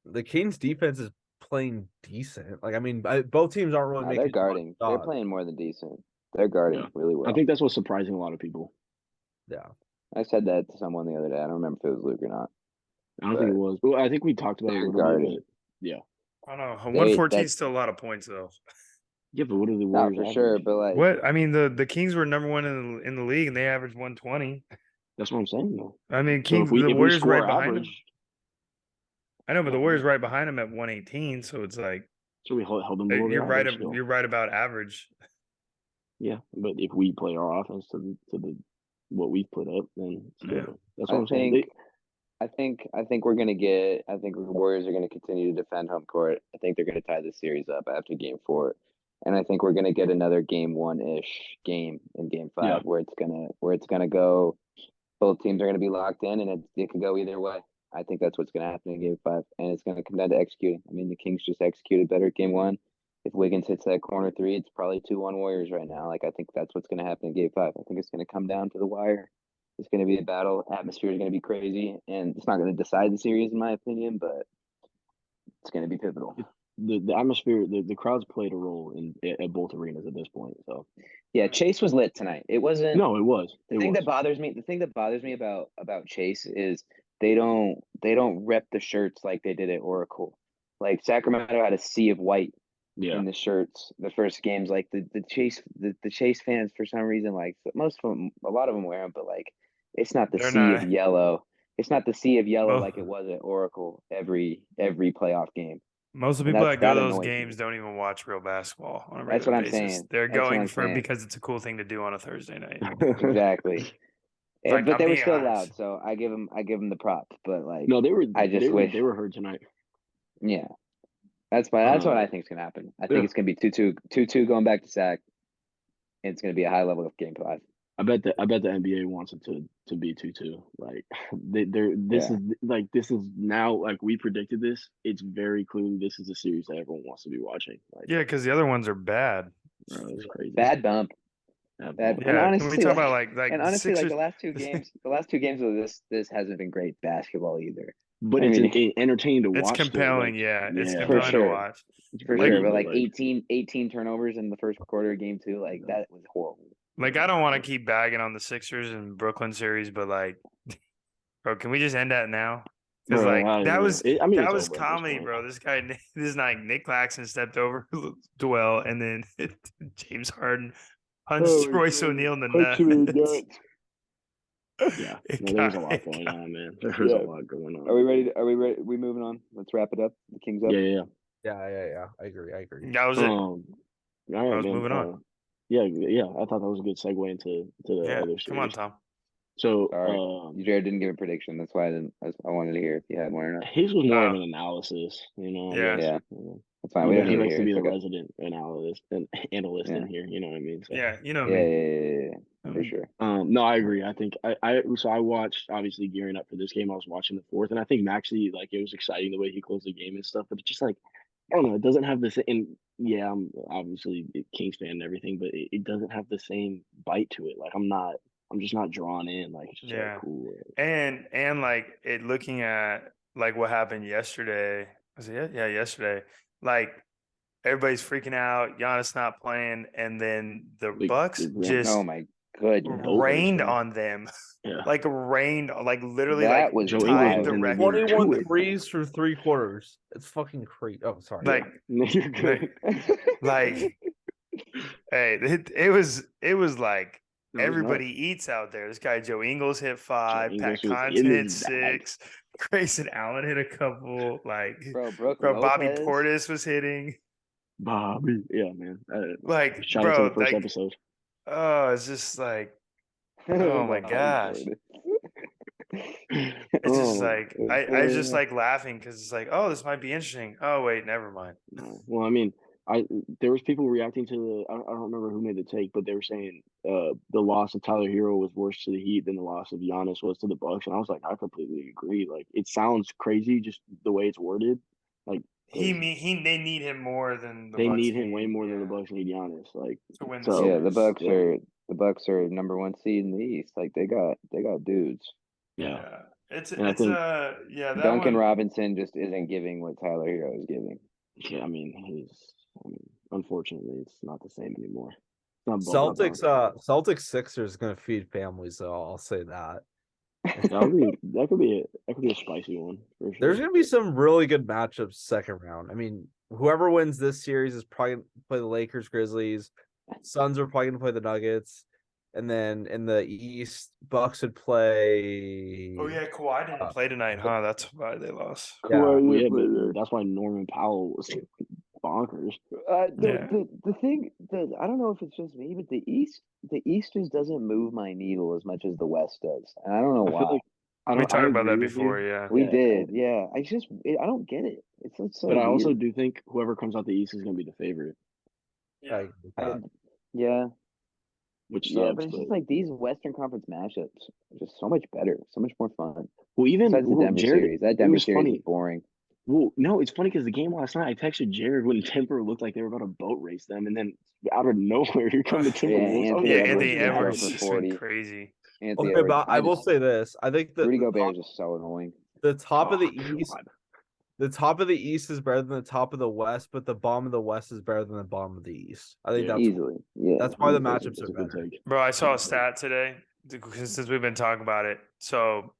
the Kings defense is playing decent. Like I mean, both teams aren't really making. They're guarding. They're playing more than decent. They're guarding really well. I think that's what's surprising a lot of people. Yeah, I said that to someone the other day. I don't remember if it was Luke or not. I don't think it was. Well, I think we talked about it a little bit. Yeah. I don't know. 114 is still a lot of points, though. Yeah, but what are the Warriors? Not for sure, but like what? I mean, the Kings were number 1 in the league, and they averaged 120. That's what I'm saying, though. I mean, the Warriors right behind them. I know, but the Warriors right behind them at 118, so it's like. So we held them. You're right. You're right about average. Yeah, but if we play our offense to the what we've put up, then that's what I'm saying. I think we're gonna get. I think the Warriors are gonna continue to defend home court. I think they're gonna tie the series up after game 4, and I think we're gonna get another game 1-ish game in game 5 where it's gonna go. Both teams are gonna be locked in, and it could go either way. I think that's what's gonna happen in game 5, and it's gonna come down to executing. I mean, the Kings just executed better game 1. If Wiggins hits that corner 3, it's probably 2-1 Warriors right now. Like I think that's what's gonna happen in game 5. I think it's gonna come down to the wire. It's going to be a battle. Atmosphere is going to be crazy, and it's not going to decide the series, in my opinion, but it's going to be pivotal. The atmosphere, the crowds played a role at both arenas at this point. So, yeah, Chase was lit tonight. It wasn't. No, it was. The thing that bothers me about Chase is they don't rep the shirts like they did at Oracle. Like Sacramento had a sea of white in the shirts the first games. Like the Chase fans for some reason, like most of them, a lot of them wear them, but like. It's not the sea of yellow. It's not the sea of yellow like it was at Oracle every playoff game. Most of the people that go to those games don't even watch real basketball on a regular basis. I'm saying. They're going because it's a cool thing to do on a Thursday night. Exactly. But they were still loud, so I give them the props. But like, no, they were. I just wish they were heard tonight. Yeah, that's what I think is gonna happen. I think it's gonna be 2-2 going back to Sac. And it's gonna be a high level of game 5. I bet the NBA wants it to be 2-2. Like this is now like we predicted this. It's very clearly this is a series that everyone wants to be watching. Like, yeah, because the other ones are bad. It's crazy. Bad bump. Yeah, and honestly, can we talk about like and honestly, like the last two games of this hasn't been great basketball either. But it's entertaining to watch. It's compelling, it's compelling to watch. For sure, but like 18 turnovers in the first quarter of game 2, like that was horrible. Like, I don't want to keep bagging on the Sixers and Brooklyn series, but like, bro, can we just end that now? Because Bro, like that was I mean, that it's was over at this comedy, point. bro. This guy, this night, Nick Claxton stepped over Dwell, and then James Harden punched Royce O'Neal in the nuts. Yeah, It no, there was a got- lot it going got- on, man. There was Yeah. a lot going on. Are we ready? Are we ready? We moving on? Let's wrap it up. The Kings up. Yeah. Yeah. I agree. That was it. All right, I was man. moving on. Yeah. I thought that was a good segue into the Yeah, other series. come on, Tom. So, All right. Jared didn't give a prediction. That's why I wanted to hear if you had one or not. his was more of an analysis, Yeah. I guess. Yeah. That's fine. We don't He need to likes hear to be it. the Okay. resident analyst Yeah. in here. You know what I mean? So, Yeah, you know Yeah, me. for sure. No, I agree. I think I watched, obviously gearing up for this game. I was watching the fourth, and I think Maxey, like, it was exciting the way he closed the game and stuff. But it's just like, I don't know, it doesn't have the same. And yeah, I'm obviously a Kings fan and everything, but it doesn't have the same bite to it. Like, I'm just not drawn in. Like, it's just like cool. And like it looking at like what happened yesterday. Was it? Yeah, yesterday. Like everybody's freaking out. Giannis not playing, and then the Bucks just Oh my goodness. rained on them. Yeah. Like rained, like literally, That like was Joe tied Ingles the in the record. game. 21 threes for 3 quarters. It's fucking crazy. Oh, sorry. Like, You're good. like, hey, it was like No, it's everybody eats out there. This guy Joe Ingles hit 5, Joe Pat Ingles was Connaughton in hit his bag. 6, Grayson Allen hit a couple. Like, Bro, Bobby Lopez. Portis was hitting. Bobby. Yeah, man. Like, Shout out to bro, the first like, episode. oh, it's just like, oh my gosh. It's just like I just like laughing because it's like, oh, this might be interesting. Oh wait, never mind. No. Well, I mean, there was people reacting to the. I don't remember who made the take, but they were saying the loss of Tyler Hero was worse to the Heat than the loss of Giannis was to the Bucks, and I was like, I completely agree. Like, it sounds crazy just the way it's worded. Like, They need him more than the they Bucks need him way more than the Bucks need Giannis. Like, to win so, the Yeah, series. the Bucks are number 1 seed in the East. Like they got dudes. yeah. It's And I think that Duncan one, Robinson just isn't giving what Tyler Hero is giving. Yeah, I mean, unfortunately, it's not the same anymore. It's not bubble gum. Celtics Sixers is gonna feed families, though. I'll say that. That could be a spicy one for sure. There's gonna be some really good matchups second round. I mean, whoever wins this series is probably gonna play the Lakers, Grizzlies. Suns are probably gonna play the Nuggets. And then in the East, Bucks would play. oh yeah, Kawhi didn't play tonight, huh? That's why they lost. Yeah. But that's why Norman Powell was bonkers. The thing, I don't know if it's just me, but the East just doesn't move my needle as much as the West does, and I don't know why. We talked about that before, yeah. We did, yeah. I don't get it. It's so. But I also weird. do think whoever comes out the East is going to be the favorite. Yeah. Which yeah, sucks, but it's just like these Western Conference matchups are just so much better, so much more fun. Well, even Besides the Denver series, that Denver series funny. is boring. Well, no, it's funny because the game last night, I texted Jared when Denver looked like they were about to boat race them, and then out of nowhere, here come the Timberwolves. Anthony Edwards just went crazy. Anthony Okay, Edwards, but I will say this: I think that Rudy Gobert is just so annoying. the top of the God. East, the top of the East is better than the top of the West, but the bottom of the West is better than the bottom of the East. I think that's easily. Yeah, that's why the That's matchups a are good better. take. Bro, I saw a stat today since we've been talking about it. So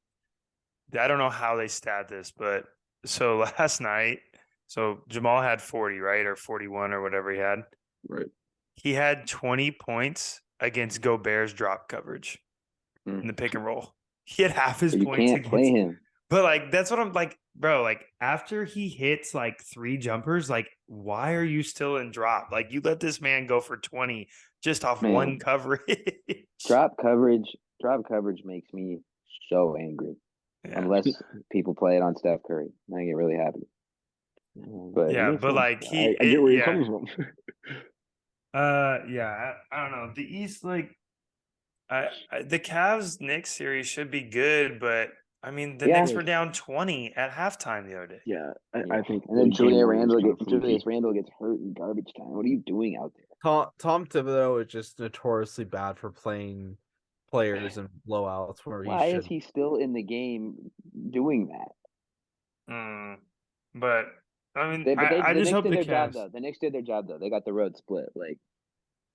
I don't know how they stat this, but so last night, so Jamal had 40, right? Or 41 or whatever he had. Right. He had 20 points against Gobert's drop coverage in the pick and roll. He had half his But you points can't play him. But like that's what I'm like, bro. Like after he hits like 3 jumpers, like why are you still in drop? Like you let this man go for 20 just off one coverage. Drop coverage makes me so angry. Yeah. Unless people play it on Steph Curry, and I get really happy. But yeah, but like I get where you're coming from. Yeah, I don't know. The East, like, the Cavs Knicks series should be good, but I mean the Knicks were down 20 at halftime the other day. Yeah, I think. And then Julius Randle gets hurt in garbage time. What are you doing out there? Tom Thibodeau is just notoriously bad for playing players in blowouts. Why is he still in the game doing that? But I mean, the I just Knicks hope did the their job Cavs. though. The Knicks did their job though. They got the road split. Like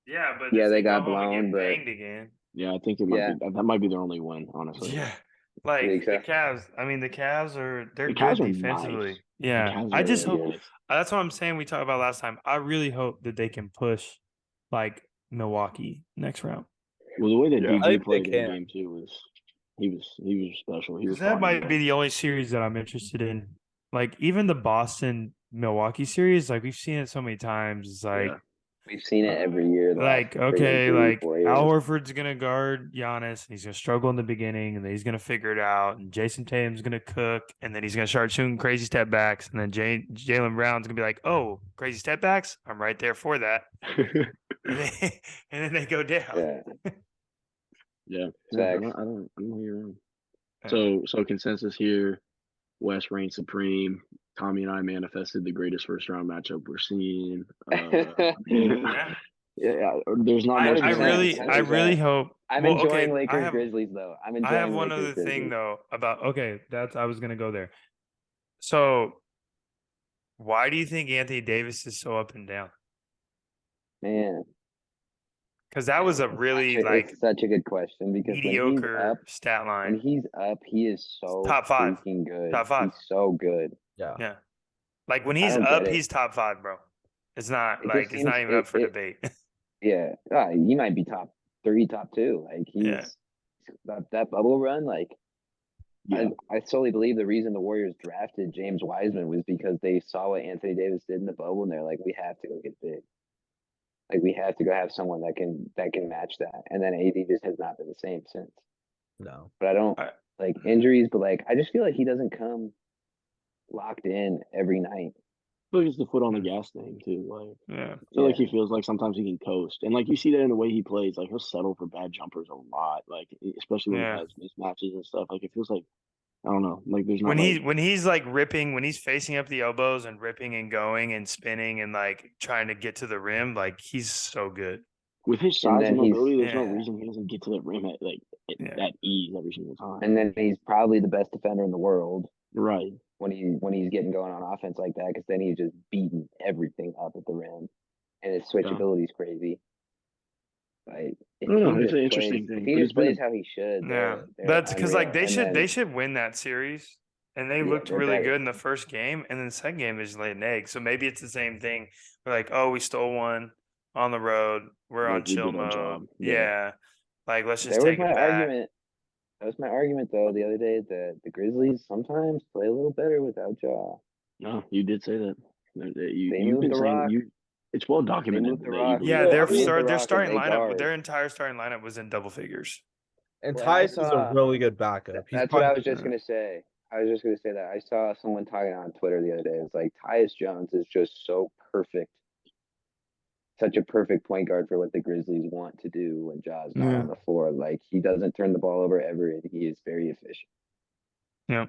Yeah, but yeah, if they got go home and blown, get but banged again. Yeah, I think that might be their only win, honestly. Yeah, You think Like the so? Cavs. I mean, the Cavs they're The good Cavs are defensively. nice. Yeah. Cavs I are just really hope good. that's what I'm saying we talked about last time. I really hope that they can push like Milwaukee next round. Well, the way that I DG think played they in can. game 2 was special. He was Because that fun to might be watch. the only series that I'm interested in. Like even the Boston Milwaukee series, like we've seen it so many times. It's like Yeah. We've seen it every year. The last like okay, freaking like 3-4 Al years. Horford's gonna guard Giannis, and he's gonna struggle in the beginning, and then he's gonna figure it out. And Jason Tatum's gonna cook, and then he's gonna start shooting crazy step backs, and then Jalen Brown's gonna be like, "Oh, crazy step backs! I'm right there for that." And then they go down. Yeah. Yeah. Facts. I don't know you're wrong. Yeah. So consensus here, West reigns supreme. Tommy and I manifested the greatest first round matchup we're seeing. Yeah. Yeah, there's not much. I 100%, really hope. I'm well, enjoying okay, Lakers Grizzlies though. I'm enjoying I have one Lakers other thing Grizzlies. though about I was gonna go there. So why do you think Anthony Davis is so up and down? Man, Because that was a really it's such a good question because mediocre stat line. when he's up, he is so Top 5. freaking good. Top 5. He's so good. Yeah. Yeah. Like when I he's don't up, get it. he's top 5, bro. It's not It like just it's not seems- even up for debate. Yeah, he might be top 3, top 2. Like he's Yeah. that bubble run. Like Yeah. I solely believe the reason the Warriors drafted James Wiseman was because they saw what Anthony Davis did in the bubble, and they're like, we have to go get big. Like we have to go have someone that can match that. And then AD just has not been the same since. No. But I don't I- like injuries, but like I just feel like he doesn't come locked in every night. I feel like it's the foot on the gas thing too. Like Yeah. I feel like he feels like sometimes he can coast, and like you see that in the way he plays. Like he'll settle for bad jumpers a lot. Like especially when Yeah. he has mismatches and stuff. Like it feels like I don't know. Like there's not When he's like ripping, when he's facing up the elbows and ripping and going and spinning and like trying to get to the rim, like he's so good. with his And size then and mobility. There's no Yeah. reason he doesn't get to the rim at Yeah. that ease every single time. And then he's probably the best defender in the world Right. when he's getting going on offense like that, because then he's just beating everything up at the rim, and his switchability is crazy. Like if I don't know, he it's just an interesting plays, thing, if he but just it's been plays how he should, Yeah. they're That's because like unreal. And they then- should win that series. And they Yeah, looked they're really better. good in the first game, and then the second game they just laid an egg. So maybe it's the same thing. We're like, oh, we stole one on the road. We're Like, on we did chill our mode. job. Yeah. Yeah. Like let's just That was take my it back. argument. That was my argument though the other day that the Grizzlies sometimes play a little better without Ja. No, you did say that. They You've moved been the saying rock. it's well documented moved the that rock. you Yeah, believe their that. They moved the their rock starting and they lineup, guard. their entire starting lineup was in double figures. And Well, I Tyus is a saw- really good backup. He's That's what I probably- was just gonna say. I was just gonna say that I saw someone talking on Twitter the other day. It's like Tyus Jones is just so perfect, such a perfect point guard for what the Grizzlies want to do when Ja's not Yeah. on the floor. Like he doesn't turn the ball over ever, and he is very efficient. Yeah.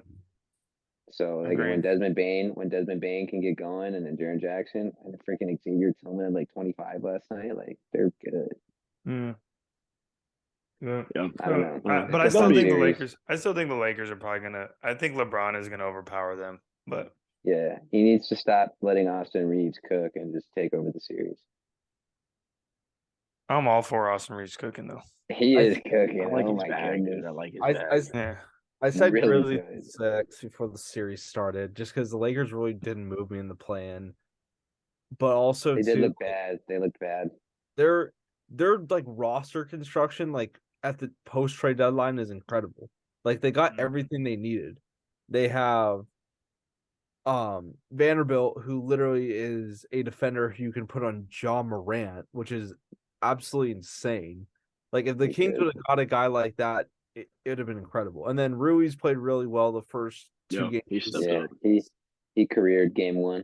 So like Agreed. when Desmond Bain can get going, and then Jaren Jackson and freaking Xavier Tillman had like 25 last night, like they're good. Yeah. Yeah. Yeah. I don't know. But I It's a still fun think the series. Lakers. I still think the Lakers are probably gonna. I think LeBron is gonna overpower them. But Yeah, he needs to stop letting Austin Reeves cook and just take over the series. I'm all for Austin Reeves cooking though. He I is think- cooking. I like Oh his my bag, dude. goodness. I like his I, bag. Yeah. I said Really really good. 6 before the series started, just because the Lakers really didn't move me in the plan. But also They did too, look bad. They looked bad. their like roster construction, like at the post trade deadline, is incredible. Like they got Mhm. everything they needed. They have Vanderbilt, who literally is a defender who you can put on John Morant, which is absolutely insane. Like if the They Kings could. would have got a guy like that, it would have been incredible. And then Ruiz played really well the first 2 Yeah, he games. stepped Yeah, up. he careered game 1.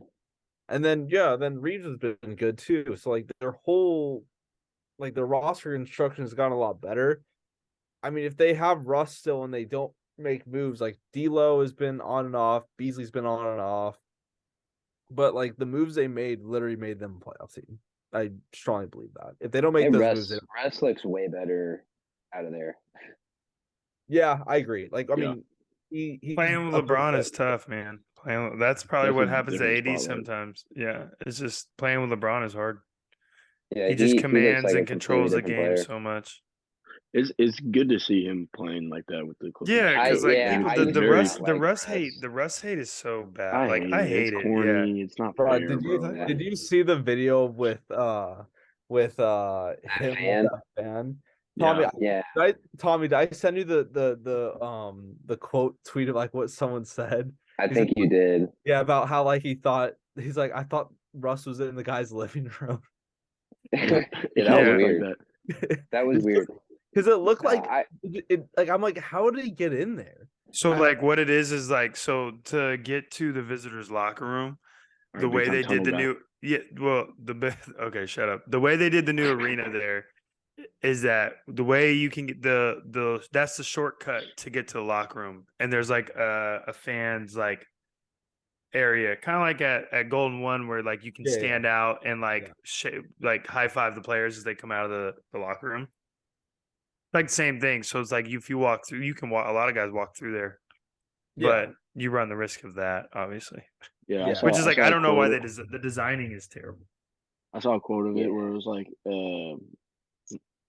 And then then Reeves has been good too. So like their whole their roster construction has gotten a lot better. I mean, if they have Russ still and they don't make moves, like D'Lo has been on and off, Beasley's been on and off, but like the moves they made literally made them a playoff team. I strongly believe that. If they don't make Hey, those Russ, moves, Russ looks way better out of there. yeah, I agree. Like I Yeah. mean, he's Playing with a good LeBron is player. tough, man. That's probably what Definitely happens to different AD spotlight. sometimes. Yeah, it's just playing with LeBron is hard. Yeah, He just looks commands like a and controls the completely game different player. so much. It's good to see him playing like that with the Clippers. Yeah, because like yeah, people, I the do the very rust, not the like rust Russ. hate, the rust hate is so bad. I Like hate I it. hate It's it. corny. Yeah. It's not Bro, fair, did you bro. did you see the video with him with fan? that fan? Yeah. Yeah, Tommy, did I send you the quote tweet of like what someone said? I He's think like, you did. yeah, about how like he's like, I thought Russ was in the guy's living room. Yeah, It that was Yeah. looked like weird. that. That was weird. Because it looked No, like I'm like, how did he get in there? So like what it is like so to get to the visitors' locker room, All the right, big way time they did tunnel the guy. okay, shut up. The way they did the new arena there is that the way you can get that's the shortcut to get to the locker room. And there's like a fans like area, kind of like at Golden One where like you can Yeah, stand out and like Yeah. like high five the players as they come out of the locker room. Like the same thing. So it's like if you walk through, you can walk. A lot of guys walk through there, Yeah. but you run the risk of that, obviously. Yeah, Yeah. Which is like saw I a don't know why quote. the designing is terrible. I saw a quote of it where it was like,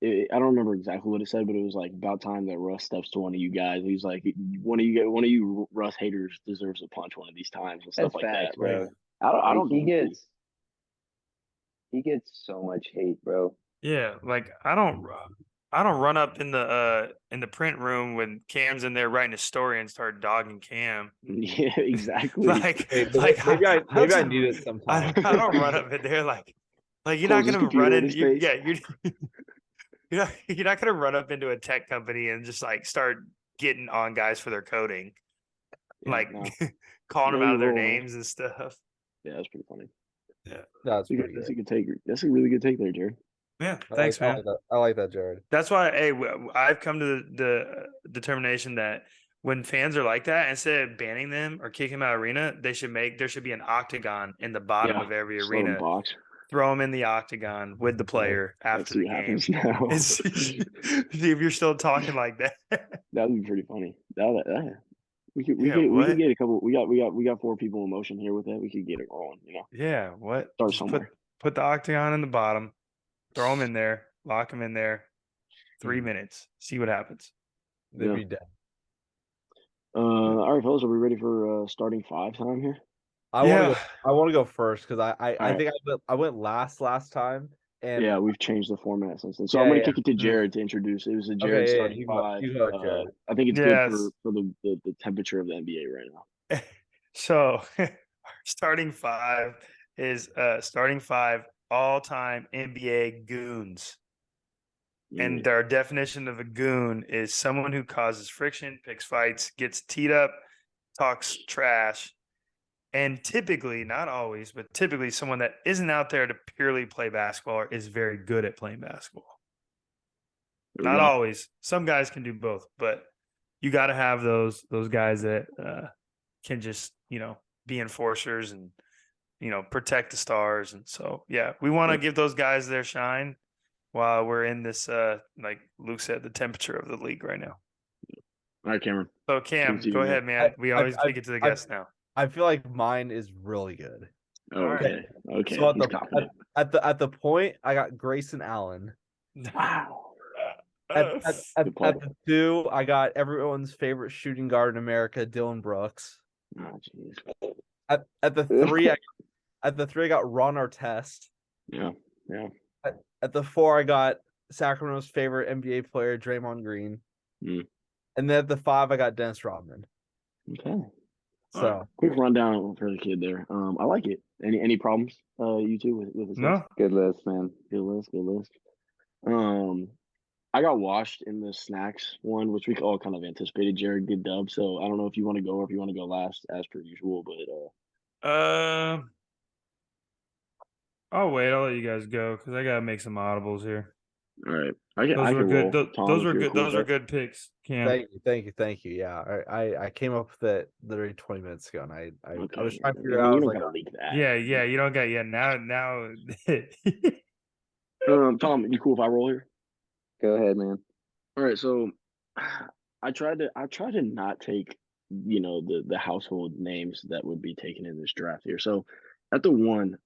I don't remember exactly what it said, but it was like about time that Russ steps to one of you guys. He's like, one of you Russ haters deserves to punch one of these times and stuff That's like facts, that. bro. I don't He know. gets so much hate, bro. Yeah, like I don't run up in the print room when Cam's in there writing a story and start dogging Cam. Yeah, exactly. Like Maybe I need it I sometime. don't run up in there like you're Close not his gonna computer run in in. his face. You're not gonna run up into a tech company and just like start getting on guys for their coding, Yeah, like no. calling them No, out you of their roll. names and stuff. Yeah, that's pretty funny. Yeah, That's That's pretty a good. good take. That's a really good take there, Jared. yeah. Thanks, man. I like that, Jared. That's why, hey, I've come to the determination that when fans are like that, instead of banning them or kicking them out of arena, there should be an octagon in the bottom Yeah, of every just let 'em arena. box. Throw them in the octagon with the player Let's after see the what game. happens now. And see if you're still talking like that. That would be pretty funny. We could get a couple. We got 4 people in motion here with that. We could get it rolling. Yeah, what? Start Just somewhere. put the octagon in the bottom, throw them in there, lock them in there. 3 minutes. See what happens. They'd be dead. All right, fellas, are we ready for starting 5 time here? I want to go first because I right. think I went last time. And Yeah, we've changed the format since then. So Yeah, I'm going to yeah. kick it to Jared to introduce. It was a Jared Okay, yeah, starting you go, 5. you go, Jared. I think it's Yes. good for the temperature of the NBA right now. So starting 5 is starting 5 all-time NBA goons. And our definition of a goon is someone who causes friction, picks fights, gets teed up, talks trash, and typically, not always, but typically someone that isn't out there to purely play basketball or is very good at playing basketball. Not always. Some guys can do both, but you got to have those guys that can just, be enforcers and, protect the stars. And so, yeah, we want to give those guys their shine while we're in this, like Luke said, the temperature of the league right now. All right, Cameron. So, Cam, go ahead, man. We always kick it to the guests now. I feel like mine is really good. Oh, okay. Okay. So He's confident. at the point, I got Grayson Allen. Wow. At the 2, I got everyone's favorite shooting guard in America, Dylan Brooks. Oh, jeez. At the 3, I got Ron Artest. Yeah. At the 4, I got Sacramento's favorite NBA player, Draymond Green. Mm. And then at the 5, I got Dennis Rodman. Okay. So quick rundown for the kid there. I like it. Any problems? You two with this? No. List? Good list, man. Good list. I got washed in the snacks one, which we all kind of anticipated. Jared, good dub. So I don't know if you want to go or if you want to go last, as per usual. But I'll wait. I'll let you guys go because I gotta make some audibles here. all right, Those were good. Those were good. Those are are good picks, Cam. Thank you. Yeah, I came up with it literally 20 minutes ago, and I was trying to figure You out. don't gotta leak that. Yeah. You don't got now. Tom, you cool if I roll here? Go ahead, man. All right, so I tried to not take the household names that would be taken in this draft here. So at the 1,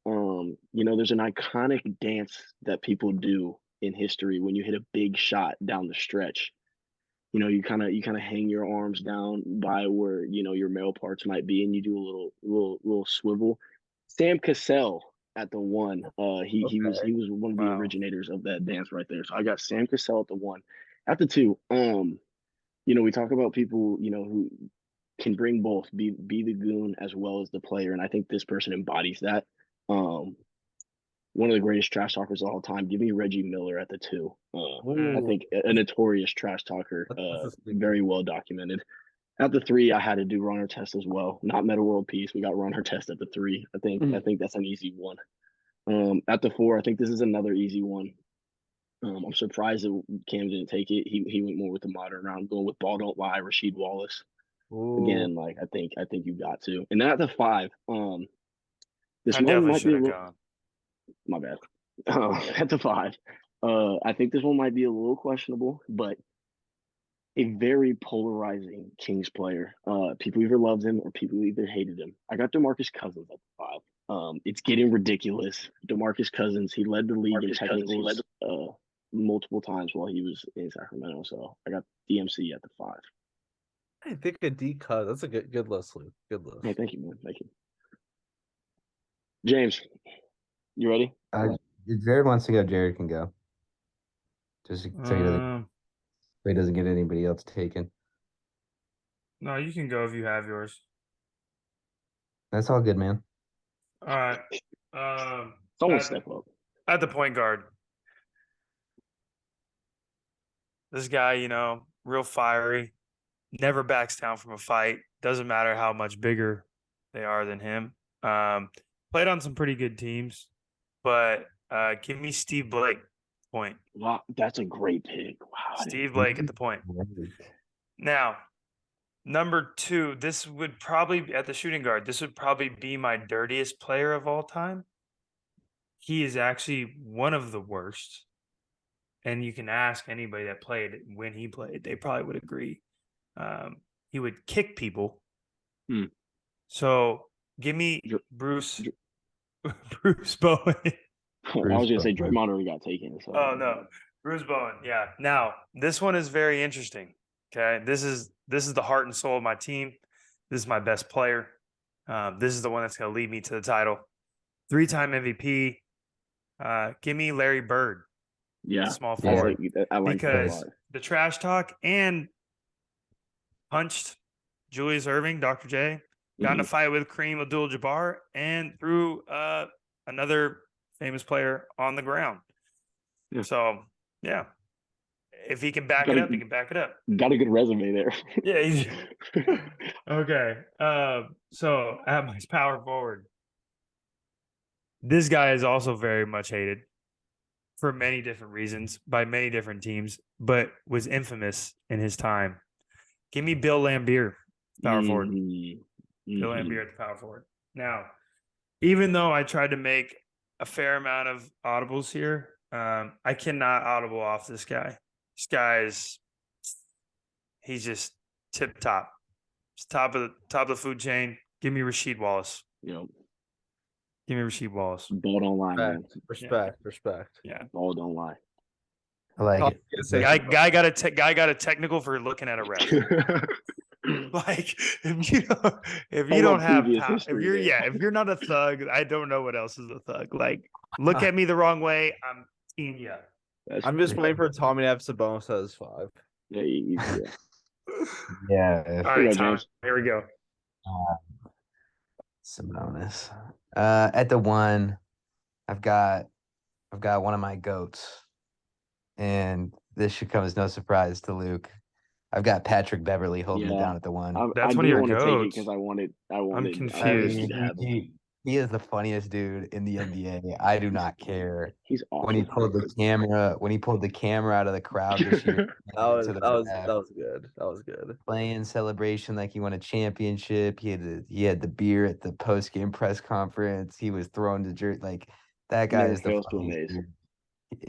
there's an iconic dance that people do in history when you hit a big shot down the stretch. You know, you kind of hang your arms down by where, you know, your male parts might be, and you do a little swivel. Sam Cassell at the 1. He was one of the originators of that dance right there. So I got Sam Cassell at the 1. At the 2, you know, we talk about people, you know, who can bring both, be the goon as well as the player, and I think this person embodies that. One of the greatest trash talkers of all time. Give me Reggie Miller at the 2. I think a notorious trash talker, very well documented. At the 3, I had to do Ron Artest as well. Not Meta World Peace. We got Ron Artest at the 3. I think that's an easy one. At the 4, I think this is another easy one. I'm surprised that Cam didn't take it. He went more with the modern round, going with Ball Don't Lie, Rasheed Wallace. Ooh. Again, like I think you got to. And then at the 5, this I one definitely might be should a have little. gone. My bad. At the 5, I think this one might be a little questionable, but a very polarizing Kings player. People either loved him or people either hated him. I got DeMarcus Cousins at the 5. It's getting ridiculous. DeMarcus Cousins, he led the league in technicals multiple times while he was in Sacramento. So I got DMC at the 5. I think a D cut. That's a good list, Luke. Good list. Hey, thank you, man. Thank you. James, you ready? If Jared wants to go, Jared can go. Just so he doesn't get anybody else taken. No, you can go if you have yours. That's all good, man. All right. Someone step up. At the point guard. This guy, you know, real fiery, never backs down from a fight. Doesn't matter how much bigger they are than him. Played on some pretty good teams, but give me Steve Blake point. Wow, that's a great pick. Wow, Steve Blake at the point. Now, number 2, this would probably be at the shooting guard. This would probably be my dirtiest player of all time. He is actually one of the worst. And you can ask anybody that played when he played, they probably would agree. He would kick people. So give me Bruce Bowen. I was gonna say Draymond already got taken. So. Oh no, Bruce Bowen. Yeah. Now this one is very interesting. Okay, this is the heart and soul of my team. This is my best player. This is the one that's gonna lead me to the title. 3-time MVP. Give me Larry Bird. Yeah, small forward. I like because the trash talk and punched Julius Erving, Dr. J, got in a fight with Kareem Abdul-Jabbar, and threw another famous player on the ground. Yeah. So, yeah. If he can back it up, he can back it up. Got a good resume there. Yeah. Okay. So, at my power forward, this guy is also very much hated for many different reasons by many different teams, but was infamous in his time. Give me Bill Laimbeer, power forward. Bill Laimbeer at the power forward. Now, even though I tried to make a fair amount of audibles here, I cannot audible off this guy. This guy he's just tip top. It's top of the food chain. Give me Rasheed Wallace. Yep. Give me Rasheed Wallace. Ball don't lie, man. Respect. Yeah. Ball don't lie. I like it. Guy got a technical for looking at a ref. Like if you don't have if you're not a thug, I don't know what else is a thug. Like look at me the wrong way, I'm teeing you. I'm just waiting for Tommy to have Sabonis as 5. Yeah. Yeah. All right, Tom, here we go. Sabonis. At the 1, I've got one of my goats, and this should come as no surprise to Luke. I've got Patrick Beverly holding it down at the 1. That's one of your goats. Because I wanted. I'm confused. He is the funniest dude in the NBA. I do not care. He's awesome. When he pulled the camera out of the crowd this year. that was good. That was good. Playing celebration like he won a championship. He had the beer at the post game press conference. He was throwing the jersey. Like that guy is the funniest dude.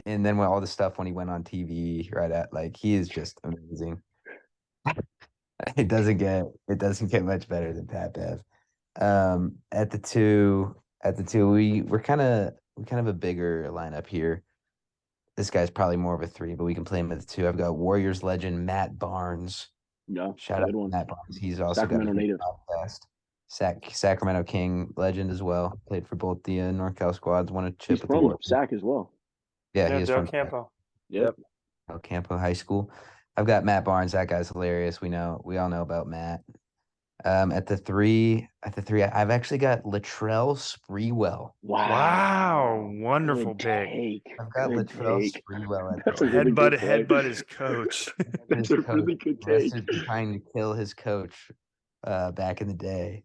And then when all the stuff when he went on TV, he is just amazing. It doesn't get much better than Pat Bev. At the two, we're kind of a bigger lineup here. This guy's probably more of a 3, but we can play him at the 2. I've got Warriors legend Matt Barnes. Yeah, Shout out good to one. Matt Barnes. He's also Sacramento got a native. podcast. Sacramento King legend as well. Played for both the NorCal squads. Won a chip He's with the from Warriors. Sac as well. Yeah, Yeah, he is Del from Campo. Yep. El Campo High School. I've got Matt Barnes. That guy's hilarious. We all know about Matt. At the three, I've actually got Latrell Sprewell. Wow, wonderful Good pick. take. I've got Good Latrell take. Sprewell at That's the a really good play. Headbutt his coach. That's a really good take. Arrested for trying to kill his coach back in the day.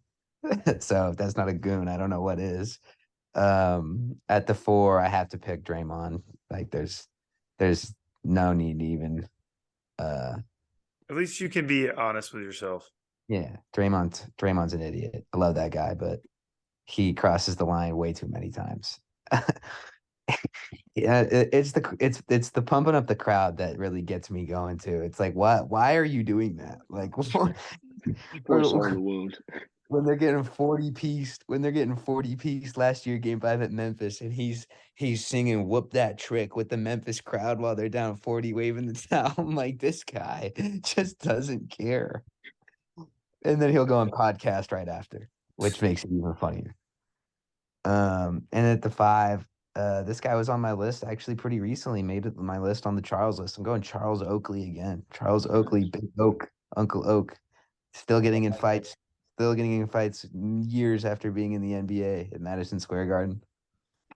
So if that's not a goon, I don't know what is. At the 4, I have to pick Draymond. Like there's no need to even At least you can be honest with yourself. yeah, Draymond's an idiot. I love that guy, but he crosses the line way too many times. Yeah, it's the pumping up the crowd that really gets me going too. It's like, why are you doing that? Like Pour salt in the wound. when they're getting 40 piece last year, game 5 at Memphis, and he's singing "Whoop That Trick" with the Memphis crowd while they're down 40, waving the towel. I'm like, this guy just doesn't care. And then he'll go on podcast right after, which makes it even funnier. And at the 5, this guy was on my list actually pretty recently. Made it my list on the Charles list. I'm going Charles Oakley again. Charles Oakley, Big Oak, Uncle Oak, still getting in fights years after being in the NBA at Madison Square Garden.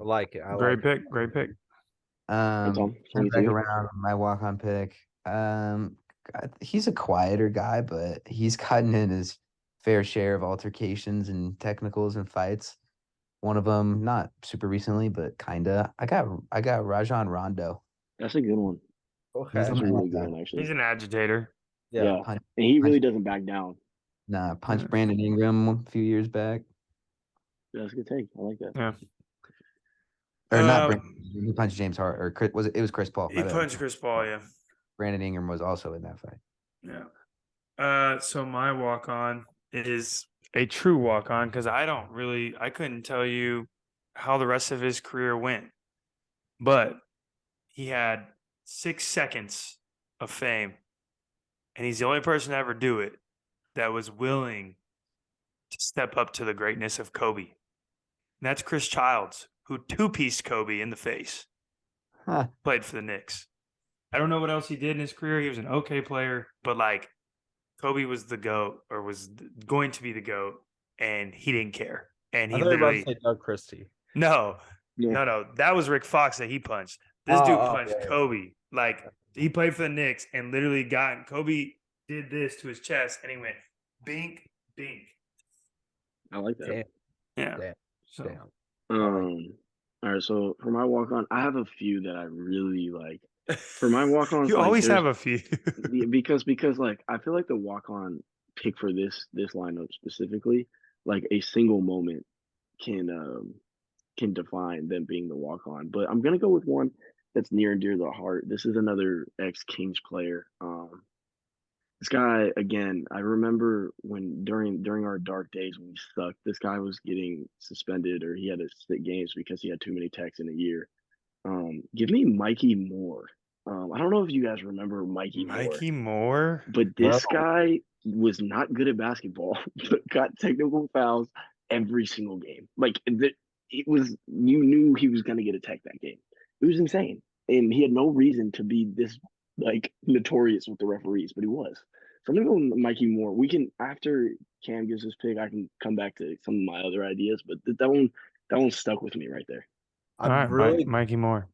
I like it. Great pick. Tom, Turn 23? back around my walk-on pick. He's a quieter guy, but he's gotten in his fair share of altercations and technicals and fights. One of them, not super recently, but kinda. I got Rajon Rondo. That's a good one. Okay. That's a really good one, actually. He's an agitator. Yeah. Punch, And he really doesn't back down. punch Brandon Ingram a few years back. Yeah, that's a good take. I like that. Yeah. Or not Brandon, he punched James Harden, or Chris, it was Chris Paul. He punched Chris Paul, yeah. Brandon Ingram was also in that fight. Yeah. So my walk on is a true walk on because I couldn't tell you how the rest of his career went. But he had 6 seconds of fame. And he's the only person to ever do it that was willing to step up to the greatness of Kobe. And that's Chris Childs, who 2-pieced Kobe in the face. Huh. Played for the Knicks. I don't know what else he did in his career. He was an okay player, but like Kobe was the GOAT or was going to be the GOAT, and he didn't care. And he I thought you were literally about to say Doug Christie. no. That was Rick Fox that he punched. This dude punched Kobe. Like he played for the Knicks and literally Kobe did this to his chest, and he went bink, bink. I like that. Yeah. Damn. So, Damn. All right, so for my walk on, I have a few that I really like. For my walk on, you always have a few. because like I feel like the walk on pick for this lineup specifically, like a single moment can define them being the walk on. But I'm gonna go with one that's near and dear to the heart. This is another ex-Kings player. This guy, again, I remember when during our dark days when we sucked, this guy was getting suspended or he had to sit games because he had too many techs in a year. Give me Mikey Moore. I don't know if you guys remember Mikey Moore? But this guy was not good at basketball, but got technical fouls every single game. Like it was, you knew he was gonna get a tech that game. It was insane, and he had no reason to be this like notorious with the referees, but he was. So I'm gonna go with Mikey Moore. We can, after Cam gives his pick, I can come back to some of my other ideas, but that one stuck with me right there. All right, Mikey Moore.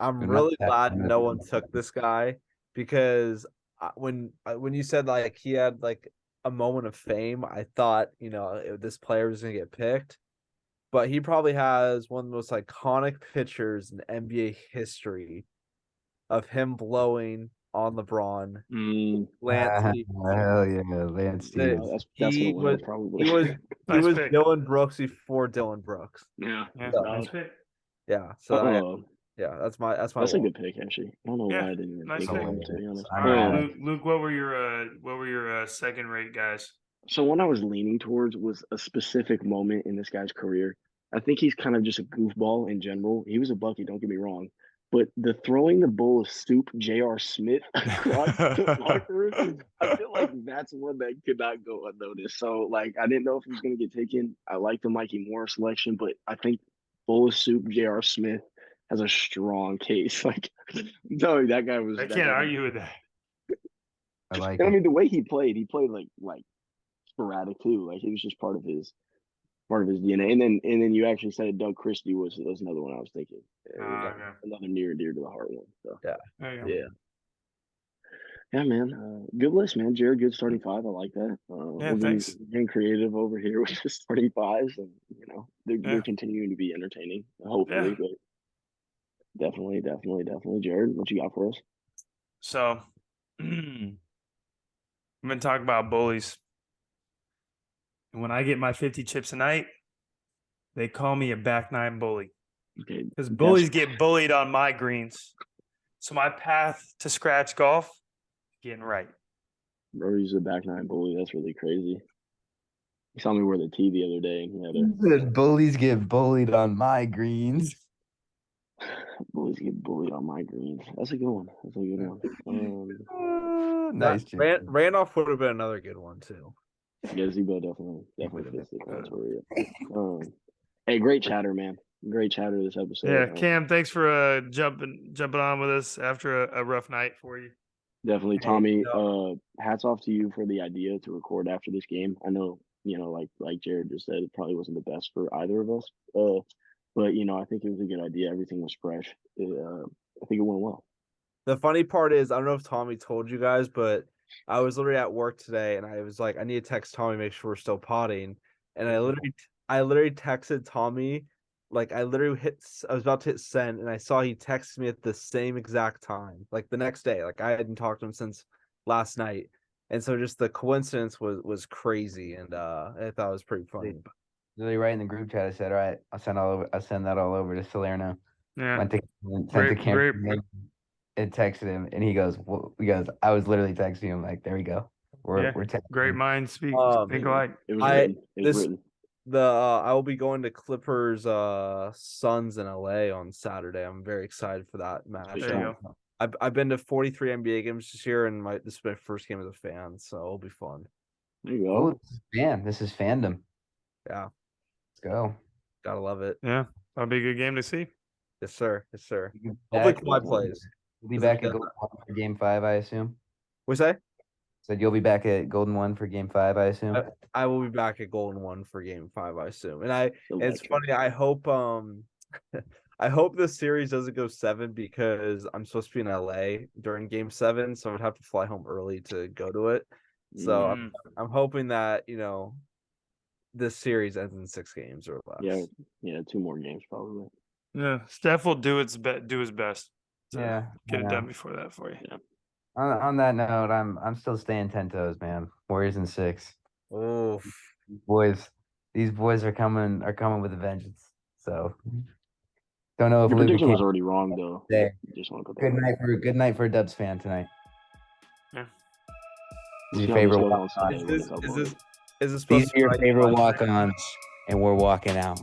I'm really glad no one took this guy because when you said like he had like a moment of fame, I thought this player was gonna get picked, but he probably has one of the most iconic pictures in NBA history of him blowing on LeBron. Lance hell yeah, Lance Stevens. He was Dylan Brooks before Dylan Brooks. Yeah. Nice pick. Yeah. So that's a good pick actually. I don't know why I didn't even think of him, to be honest. Luke, what were your second rate guys? So one I was leaning towards was a specific moment in this guy's career. I think he's kind of just a goofball in general. He was a Bucky, don't get me wrong, But the throwing the bowl of soup, J.R. Smith across the locker room, I feel like that's one that could not go unnoticed. So, like, I didn't know if he was going to get taken. I like the Mikey Moore selection, but I think bowl of soup, J.R. Smith has a strong case. Like, I'm telling you, that guy was. I can't argue with that. I like And I it. mean, the way he played like sporadic too. Like, he was just part of his DNA. And then you actually said Doug Christie was another one I was thinking. Another near and dear to the heart one. So yeah. Yeah, man. Good list, man. Jared, good starting five. I like that. We're thanks. getting creative over here with the starting fives, and they're continuing to be entertaining. Hopefully, but definitely, Jared, what you got for us? So, I'm gonna talk about bullies. And when I get my 50 chips a night, they call me a back nine bully. Okay, because bullies get bullied on my greens. So my path to scratch golf, getting right. Rory's a back nine bully. That's really crazy. He saw me wear the tee the other day, and he had Bullies get bullied on my greens. bullies get bullied on my greens. That's a good one. Nice. Randolph would have been another good one too. Yeah, Zebo definitely fits the criteria. Hey, great chatter, man. Great chatter this episode. Yeah, Cam, thanks for jumping on with us after a rough night for you. Definitely, Tommy. Hats off to you for the idea to record after this game. I know, like Jared just said, it probably wasn't the best for either of us. But I think it was a good idea. Everything was fresh. I think it went well. The funny part is, I don't know if Tommy told you guys, but I was literally at work today, and I was like, I need to text Tommy, make sure we're still potting. And I literally texted Tommy, like I was about to hit send, and I saw he texted me at the same exact time, like the next day. Like I hadn't talked to him since last night, and so just the coincidence was crazy, and I thought it was pretty funny. Really, right in the group chat, I said, "All right, I'll send that all over to Salerno." Yeah, sent to Cameron. And texted him, and he goes, I was literally texting him like, there we go. We're texting. Great minds speak think alike. It was written. I will be going to Clippers Suns in LA on Saturday. I'm very excited for that match. There you go. I've been to 43 NBA games this year, and this is my first game as a fan, so it'll be fun. There you go. This is fandom. Yeah. Let's go. Gotta love it. Yeah. That'll be a good game to see. Yes, sir. Hopefully Kawhi plays. You'll be back at Golden 1 for Game 5, I assume. What's that? Said you'll be back at Golden 1 for Game 5, I assume. I will be back at Golden 1 for Game 5, I assume. And it's funny. I hope I hope this series doesn't go 7 because I'm supposed to be in LA during Game 7, so I would have to fly home early to go to it. So I'm hoping that this series ends in 6 games or less. Yeah, 2 more games probably. Yeah, Steph will do his best. To get it done before that for you. Yeah. On that note, I'm still staying 10 toes, man. Warriors in 6. Oh, these boys are coming with a vengeance. So don't know if your Luka prediction was already wrong though. Just want to put that good night for a Dubs fan tonight. Yeah. Your favorite walk-on. Is this These are your favorite walk-ons, and we're walking out.